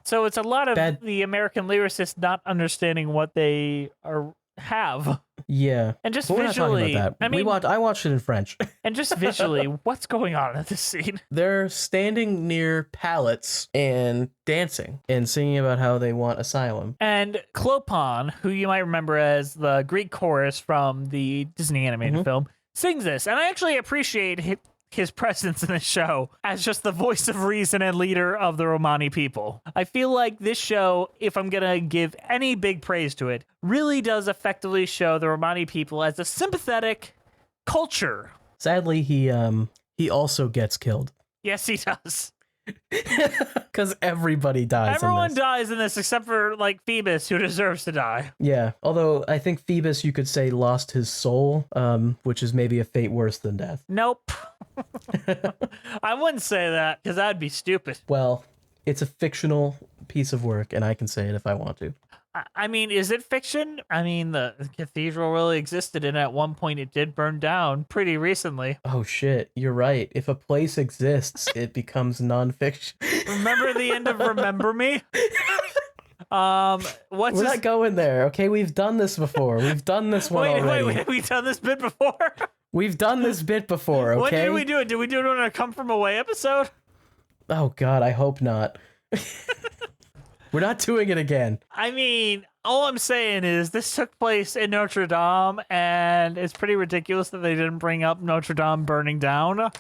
So it's a lot of Bad- the American lyricists not understanding what they have. Yeah. And just But we're not talking visually, about that. I mean, I watched it in French. and just visually, what's going on in this scene? They're standing near pallets and dancing and singing about how they want asylum. And Clopin, who you might remember as the Greek chorus from the Disney animated film, sings this. And I actually appreciate his presence in this show as just the voice of reason and leader of the Romani people. I feel like this show, if I'm gonna give any big praise to it, really does effectively show the Romani people as a sympathetic culture. Sadly, he also gets killed. Yes, he does. Because everybody dies. Everyone in this. dies in this except for like Phoebus, who deserves to die. Yeah, although I think Phoebus, you could say, lost his soul, which is maybe a fate worse than death. Nope. I wouldn't say that because that'd be stupid. Well, it's a fictional piece of work, and I can say it if I want to. I mean, is it fiction? I mean, the cathedral really existed, and at one point it did burn down pretty recently. Oh shit, you're right. If a place exists, it becomes nonfiction. Remember the end of Remember Me? What's We're his... not going there, okay? We've done this before. We've done this one already. Wait, we've done this bit before? We've done this bit before, okay? When did we do it? Did we do it on a Come From Away episode? Oh god, I hope not. We're not doing it again. I mean, all I'm saying is this took place in Notre Dame, and it's pretty ridiculous that they didn't bring up Notre Dame burning down.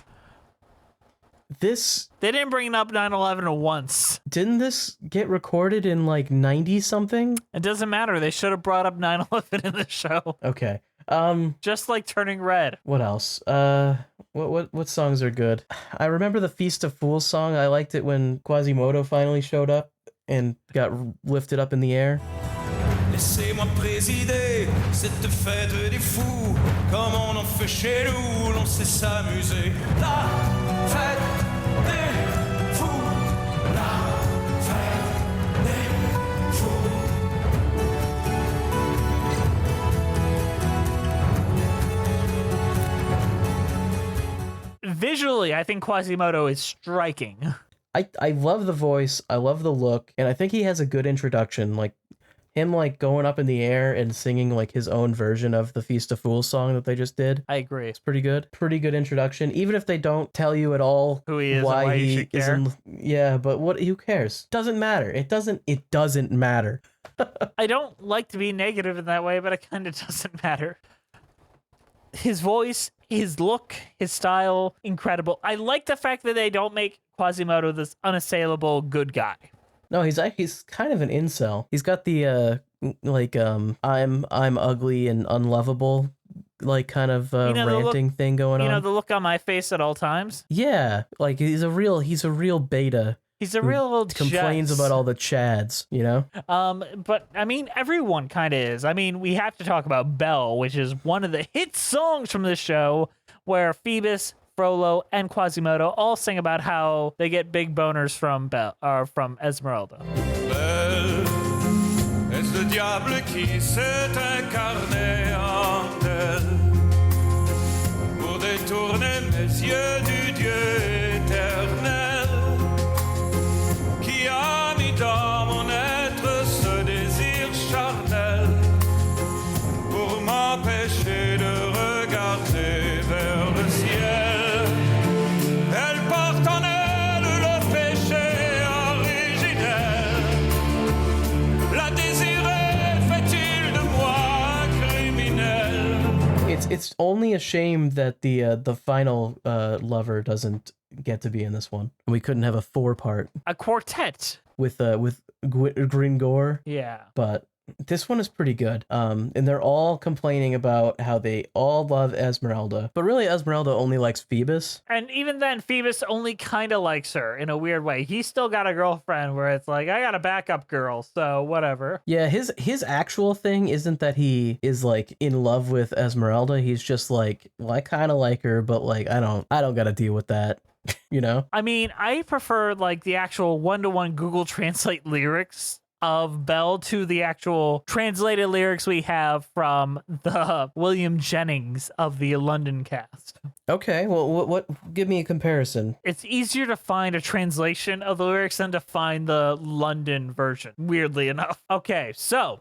They didn't bring up 9/11 once. Didn't this get recorded in like 90 something? It doesn't matter. They should have brought up 9/11 in the show. Okay. Just like Turning Red. What else? What songs are good? I remember the Feast of Fools song. I liked it when Quasimodo finally showed up and got lifted up in the air. Laissez-moi présider cette fête des fous, comme on en fait chez nous, l'on sait s'amuser. La fête des fous, la fête des fous. Visually, I think Quasimodo is striking. I love the voice, I love the look, and I think he has a good introduction. Like him like going up in the air and singing like his own version of the Feast of Fools song that they just did. I agree. It's pretty good. Pretty good introduction. Even if they don't tell you at all Who he is and why you should is care. yeah, but who cares? Doesn't matter. It doesn't matter. I don't like to be negative in that way, but it kind of doesn't matter. His voice, his look, his style, incredible. I like the fact that they don't make Quasimodo this unassailable good guy. No, he's kind of an incel. He's got the I'm ugly and unlovable like kind of You know, the ranting thing going on. You know, the look on my face at all times. Yeah, like he's a real beta. He's a real old Complains Jess. about all the chads, you know? But I mean, everyone kind of is. I mean, we have to talk about Belle, which is one of the hit songs from this show, where Phoebus, Frollo, and Quasimodo all sing about how they get big boners from Belle or from Esmeralda. Belle, est-ce le diable qui s'est incarné en elle pour détourner mes yeux du Dieu éternel qui a mis dans mon être ce désir charnel pour m'empêcher de regarder vers le ciel. Elle porte en elle le péché originel. La désirer fait-il de moi criminel? It's only a shame that the final lover doesn't get to be in this one. We couldn't have a 4-part A quartet. with Gringor. Yeah. But this one is pretty good. And they're all complaining about how they all love Esmeralda, but really Esmeralda only likes Phoebus. And even then, Phoebus only kind of likes her in a weird way. He's still got a girlfriend where it's like, I got a backup girl, so whatever. Yeah, his actual thing isn't that he is like in love with Esmeralda. He's just like, well, I kind of like her, but like I don't got to deal with that. You know? I mean, I prefer like the actual one-to-one Google Translate lyrics of Bell to the actual translated lyrics we have from the William Jennings of the London cast. Okay, well, what? Give me a comparison. It's easier to find a translation of the lyrics than to find the London version, weirdly enough. Okay, so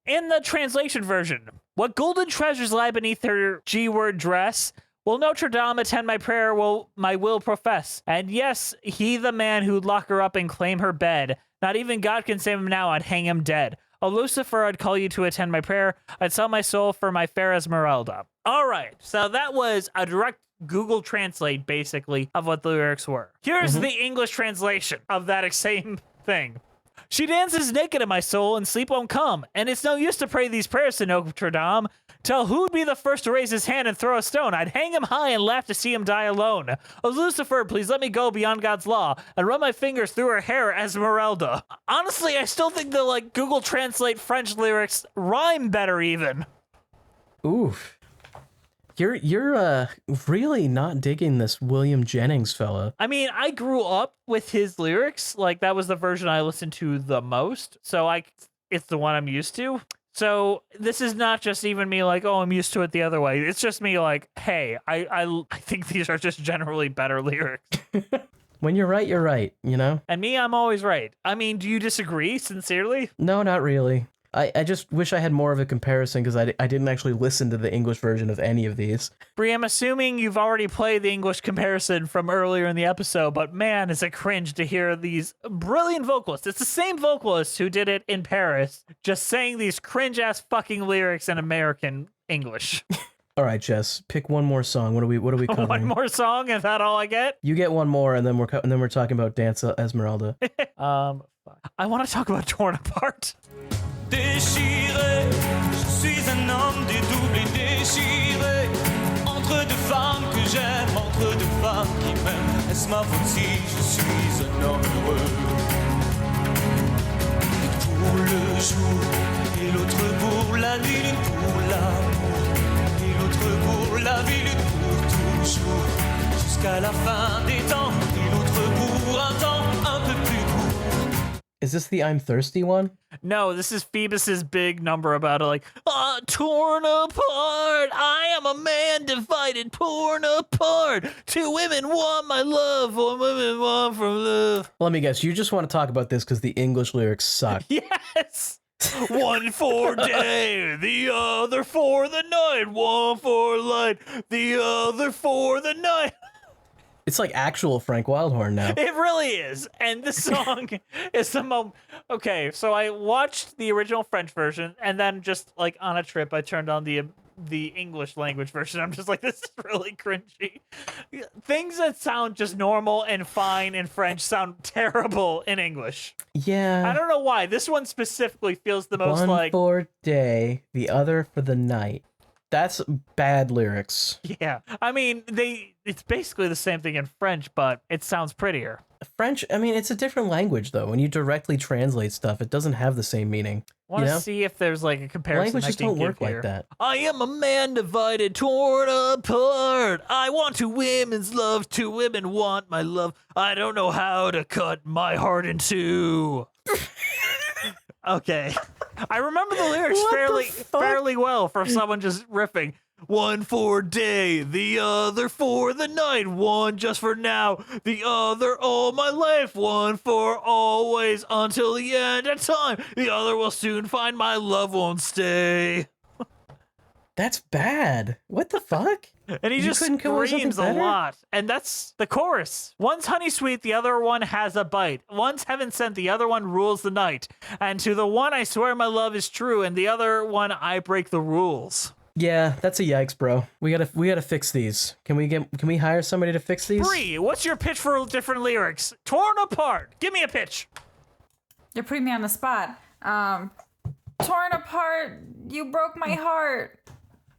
in the translation version, what golden treasures lie beneath her G-word dress? Will Notre Dame attend my prayer? Will my will profess? And yes, he the man who'd lock her up and claim her bed. Not even God can save him now. I'd hang him dead. Oh, Lucifer, I'd call you to attend my prayer. I'd sell my soul for my fair Esmeralda. All right, so that was a direct Google Translate, basically, of what the lyrics were. Here's the English translation of that same thing. She dances naked in my soul and sleep won't come. And it's no use to pray these prayers to Notre Dame. Tell who'd be the first to raise his hand and throw a stone. I'd hang him high and laugh to see him die alone. Oh, Lucifer, please let me go beyond God's law and run my fingers through her hair, Esmeralda. Honestly, I still think the Google Translate French lyrics rhyme better even. Oof. You're really not digging this William Jennings fella. I mean, I grew up with his lyrics. Like, that was the version I listened to the most. So it's the one I'm used to. So this is not just even me like, oh, I'm used to it the other way. It's just me like, hey, I think these are just generally better lyrics. When you're right, you know? And me, I'm always right. I mean, do you disagree, sincerely? No, not really. I just wish I had more of a comparison because I didn't actually listen to the English version of any of these. Brie, I'm assuming you've already played the English comparison from earlier in the episode, but man, is it cringe to hear these brilliant vocalists. It's the same vocalist who did it in Paris, just saying these cringe-ass fucking lyrics in American English. All right, Jess, pick one more song. What are we covering? One more song? Is that all I get? You get one more, and then we're talking about Dance Esmeralda. I want to talk about Torn Apart. Déchiré, je suis un homme dédoublé, déchiré. Entre deux femmes que j'aime, entre deux femmes qui m'aiment. Est-ce ma faute si je suis un homme heureux? Une pour le jour et l'autre pour la nuit, l'une pour l'amour et l'autre pour la vie, l'une pour toujours. Jusqu'à la fin des temps et l'autre pour un temps un peu plus court. Is this the I'm Thirsty one? No, this is Phoebus's big number about it, torn apart. I am a man divided, torn apart. Two women want my love, one woman want from love. Let me guess, you just want to talk about this because the English lyrics suck. Yes. One for day, the other for the night. One for light, the other for the night. It's like actual Frank Wildhorn now. It really is. And this song is the moment. Okay, so I watched the original French version, and then just on a trip, I turned on the English language version. I'm just like, this is really cringy. Things that sound just normal and fine in French sound terrible in English. Yeah. I don't know why. This one specifically feels the most one for day, the other for the night. That's bad lyrics. Yeah. I mean, it's basically the same thing in French, but it sounds prettier. French, I mean, it's a different language, though. When you directly translate stuff, it doesn't have the same meaning. I want to see if there's a comparison. Languages don't work like that. I am a man divided, torn apart. I want two women's love. Two women want my love. I don't know how to cut my heart in two. Okay. I remember the lyrics fairly well from someone just riffing. One for day, the other for the night. One just for now, the other all my life. One for always until the end of time. The other will soon find my love won't stay. That's bad. What the fuck? And he just screams a lot. And that's the chorus. One's honey sweet, the other one has a bite. One's heaven sent, the other one rules the night. And to the one I swear my love is true, and the other one I break the rules. Yeah, that's a yikes, bro. We gotta fix these. Can we hire somebody to fix these? Bree, what's your pitch for different lyrics? Torn apart. Give me a pitch. You're putting me on the spot. Torn apart, you broke my heart.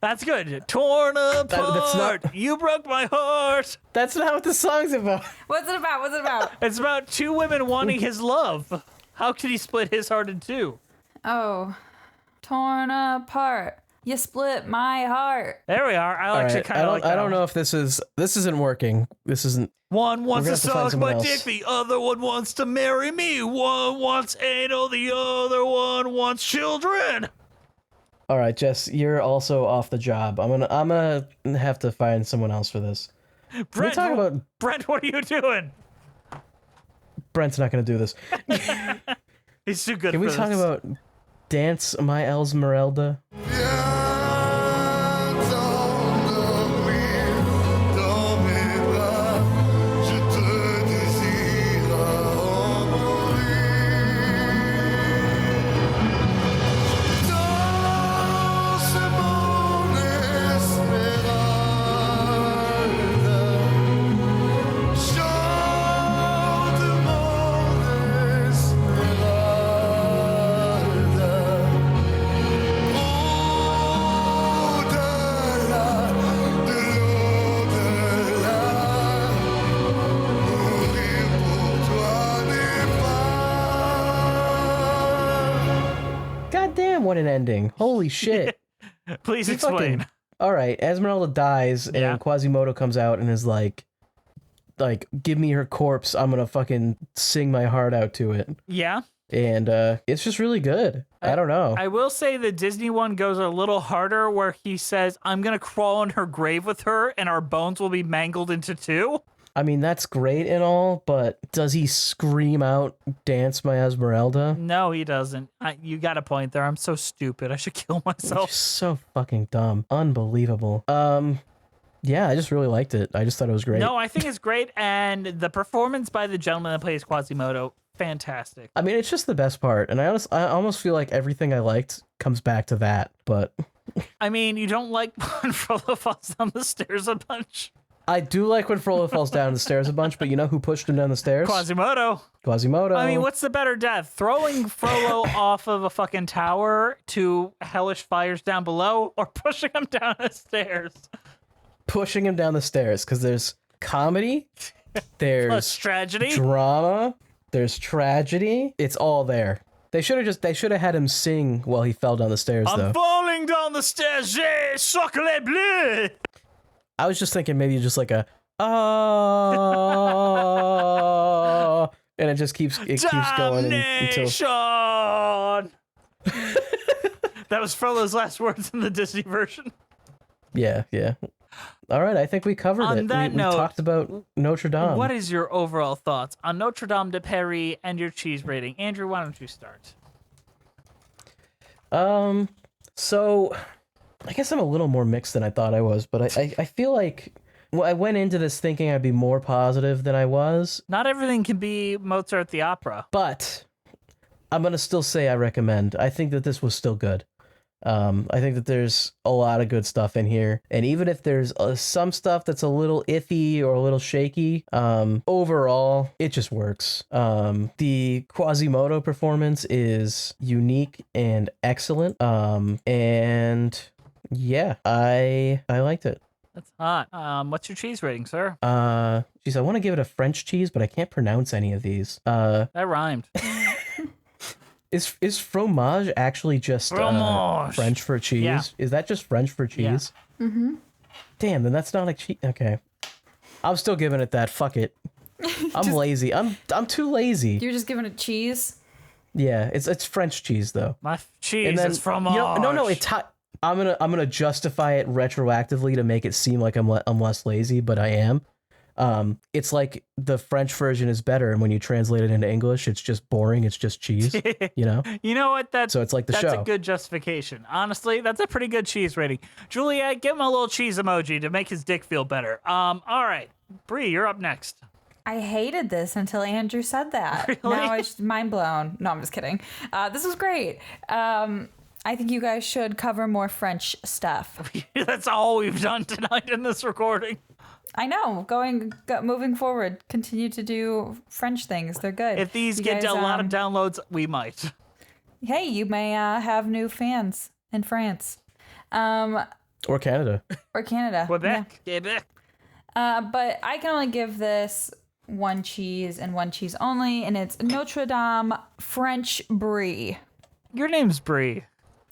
That's good. Torn apart. That's not... You broke my heart. That's not what the song's about. What's it about? It's about two women wanting his love. How could he split his heart in two? Oh, torn apart. You split my heart. There we are. I All actually right, kind of like that. I don't know if this isn't working. This isn't. One wants We're to gonna have to find suck my someone dick, else. the other one wants to marry me. One wants anal, the other one wants children. All right, Jess, you're also off the job. I'm gonna have to find someone else for this. Brent, talk about- Brent, what are you doing? Brent's not gonna do this. He's too good Can for we this. talk about Dance My Esmeralda? God damn, what an ending. Holy shit. Please He explain. fucking- All right, Esmeralda dies, Yeah. and Quasimodo comes out and is like, give me her corpse. I'm gonna fucking sing my heart out to it. Yeah. And it's just really good. I don't know. I will say the Disney one goes a little harder where he says, I'm going to crawl in her grave with her and our bones will be mangled into two. I mean, that's great and all, but does he scream out, Dance My Esmeralda? No, he doesn't. You got a point there. I'm so stupid. I should kill myself. Just so fucking dumb. Unbelievable. Yeah, I just really liked it. I just thought it was great. No, I think it's great. And the performance by the gentleman that plays Quasimodo, fantastic. I mean, it's just the best part, and I almost feel like everything I liked comes back to that. But I mean, you don't like when Frollo falls down the stairs a bunch? I do like when Frollo falls down the stairs a bunch. But you know who pushed him down the stairs? Quasimodo. Quasimodo. I mean, what's the better death? Throwing Frollo off of a fucking tower to hellish fires down below, or pushing him down the stairs? Pushing him down the stairs, because there's comedy, Plus there's tragedy. drama, there's tragedy. It's all there. They should have had him sing while he fell down the stairs, though. I'm falling down the stairs, j'ai chocolat bleu. I was just thinking maybe just like a oh, and it keeps going until Damnation. That was Frollo's last words in the Disney version. yeah. All right, I think we covered On it. that We note, talked about Notre Dame. What is your overall thoughts on Notre-Dame de Paris and your cheese rating? Andrew, why don't you start? So I guess I'm a little more mixed than I thought I was, but I feel like I went into this thinking I'd be more positive than I was, Not everything can be Mozart the opera. but I'm gonna still say I recommend. I think that this was still good. I think that there's a lot of good stuff in here, and even if there's some stuff that's a little iffy or a little shaky, overall it just works. The Quasimodo performance is unique and excellent. And yeah, I liked it. That's hot. What's your cheese rating, sir? Geez, I want to give it a French cheese, but I can't pronounce any of these. That rhymed. Is fromage actually just Fromage. French for cheese? Yeah. Is that just French for cheese? Mm-hmm. Damn, then that's not a cheese. Okay, I'm still giving it that. Fuck it. I'm lazy. I'm too lazy. You're just giving it cheese? Yeah, it's French cheese though. My cheese And then is fromage. you know, no, I'm gonna justify it retroactively to make it seem like I'm less lazy, but I am. It's like the French version is better, and when you translate it into English, it's just boring. It's just cheese, you know. You know what? So it's like the that's show. a good justification. Honestly, that's a pretty good cheese rating. Juliet, give him a little cheese emoji to make his dick feel better. All right. Bree, you're up next. I hated this until Andrew said that. Really? Now it's mind blown. No, I'm just kidding. This was great. I think you guys should cover more French stuff. That's all we've done tonight in this recording. I know. Moving forward, continue to do French things. They're good. If these You get guys, a lot of downloads, we might. Hey, you may have new fans in France. Or Canada. Or Canada. Quebec. Quebec. But I can only give this one cheese and one cheese only, and it's Notre-Dame French Brie. Your name's Bree.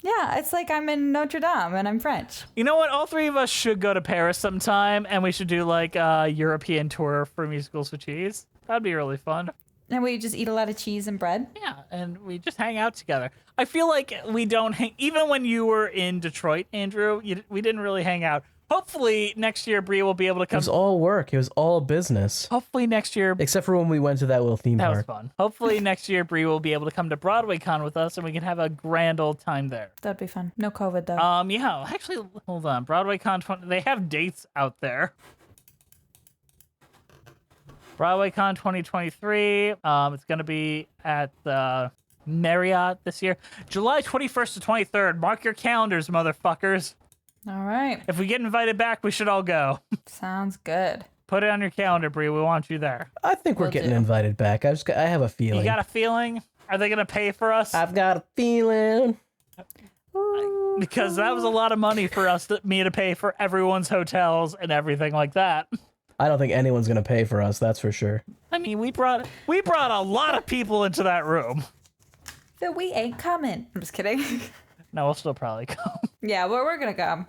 Yeah, it's like I'm in Notre Dame and I'm French. You know what? All three of us should go to Paris sometime, and we should do like a European tour for musicals with cheese. That'd be really fun. And we just eat a lot of cheese and bread. Yeah, and we just hang out together. I feel like we don't hang. Even when you were in Detroit, Andrew, we didn't really hang out. Hopefully next year, Brie will be able to It come. was all work. It was all business. Hopefully next year. Except for when we went to that little theme That was park. fun. Hopefully next year, Brie will be able to come to Broadway Con with us, and we can have a grand old time there. That'd be fun. No COVID though. Yeah, actually, hold on. Broadway Con 20, they have dates out there. Broadway Con 2023. It's going to be at the Marriott this year. July 21st to 23rd. Mark your calendars, motherfuckers. All right. If we get invited back, we should all go. Sounds good. Put it on your calendar, Brie. We want you there. I think we're Will getting do. invited back. I have a feeling. You got a feeling? Are they going to pay for us? I've got a feeling. Because that was a lot of money for me to pay for everyone's hotels and everything like that. I don't think anyone's gonna pay for us. That's for sure. I mean, we brought a lot of people into that room. But we ain't coming. I'm just kidding. No, we'll still probably go. Yeah, well, we're gonna come.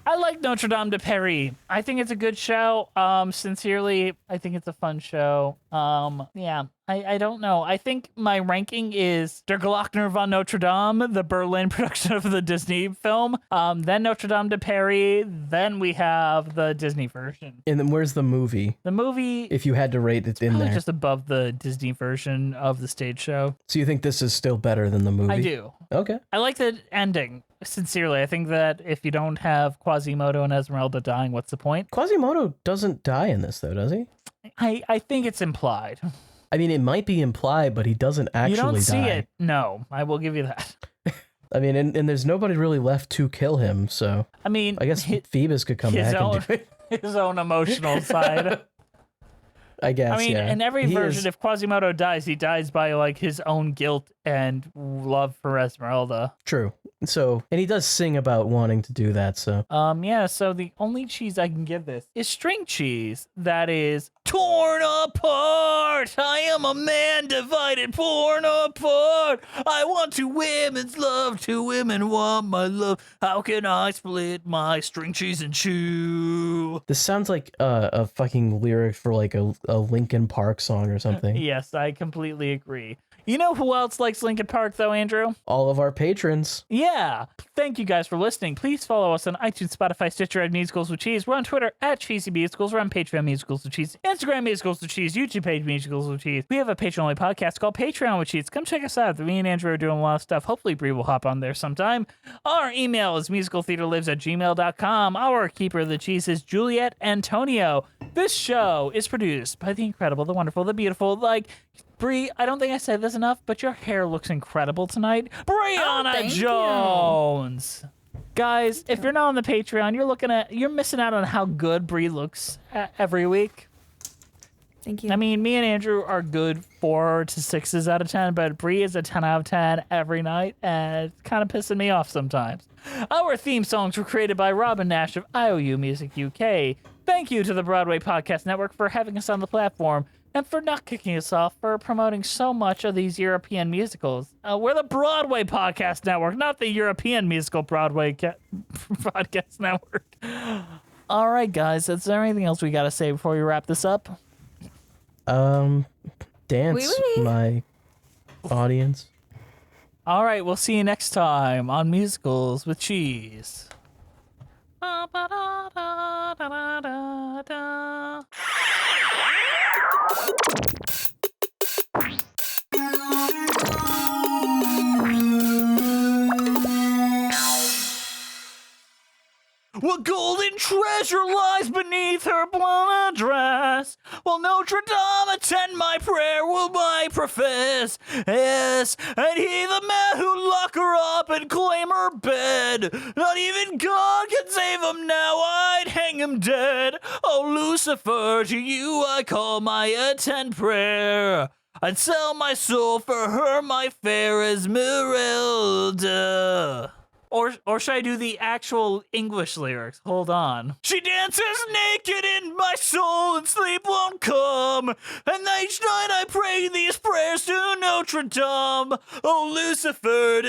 I like Notre-Dame de Paris. I think it's a good show. Sincerely, I think it's a fun show. Yeah, I don't know. I think my ranking is Der Glockner von Notre Dame, the Berlin production of the Disney film. Then Notre-Dame de Paris. Then we have the Disney version. And then where's the movie? The movie If you had to rate it in probably there. just above the Disney version of the stage show. So you think this is still better than the movie? I do. Okay. I like the ending. Sincerely, I think that if you don't have Quasimodo and Esmeralda dying, what's the point? Quasimodo doesn't die in this though, does he? I think it's implied. I mean, it might be implied, but he doesn't actually You don't see die. it. No, I will give you that. I mean, and there's nobody really left to kill him, so I mean, I guess Phoebus could come his back own and do it. his own emotional side. I guess. I mean, yeah. in every He version, is- if Quasimodo dies, he dies by like his own guilt and love for Esmeralda. True. So, and he does sing about wanting to do that. So, Yeah, so the only cheese I can give this is string cheese that is torn apart. I am a man divided, torn apart. I want two women's love, two women want my love. How can I split my string cheese and chew? this sounds like a fucking lyric for like a Linkin Park song or something. Yes, I completely agree. You know who else likes Linkin Park, though, Andrew? All of our patrons. Yeah. Thank you guys for listening. Please follow us on iTunes, Spotify, Stitcher at Musicals with Cheese. We're on Twitter at Cheesy Musicals. We're on Patreon Musicals with Cheese. Instagram Musicals with Cheese. YouTube page Musicals with Cheese. We have a Patreon-only podcast called Patreon with Cheese. Come check us out. Me and Andrew are doing a lot of stuff. Hopefully Brie will hop on there sometime. Our email is musicaltheaterlives@gmail.com. Our keeper of the cheese is Juliet Antonio. This show is produced by the incredible, the wonderful, the beautiful, like... Brie, I don't think I said this enough, but your hair looks incredible tonight. Brianna thank you. Jones. Guys, if you're not on the Patreon, you're missing out on how good Brie looks every week. Thank you. I mean, me and Andrew are good 4 to 6s out of 10, but Brie is a 10 out of 10 every night, and it's kind of pissing me off sometimes. Our theme songs were created by Robin Nash of IOU Music UK. Thank you to the Broadway Podcast Network for having us on the platform, and for not kicking us off for promoting so much of these European musicals. We're the Broadway Podcast Network, not the European Musical Broadway Podcast Network. All right, guys, is there anything else we got to say before we wrap this up? Dance, Oui, oui. my audience. All right, we'll see you next time on Musicals with Cheese. What golden treasure lies beneath her blonde dress? Will Notre Dame attend my prayer? Will I profess? Yes, and he the man who lock her up and claim her bed. Not even God can save him now, I'd hang him dead. Oh, Lucifer, to you I call my attend prayer. I'd sell my soul for her, my fair Esmeralda. Or should I do the actual English lyrics? Hold on. She dances naked in my soul and sleep won't come. And each night I pray these prayers to Notre Dame, oh Lucifer.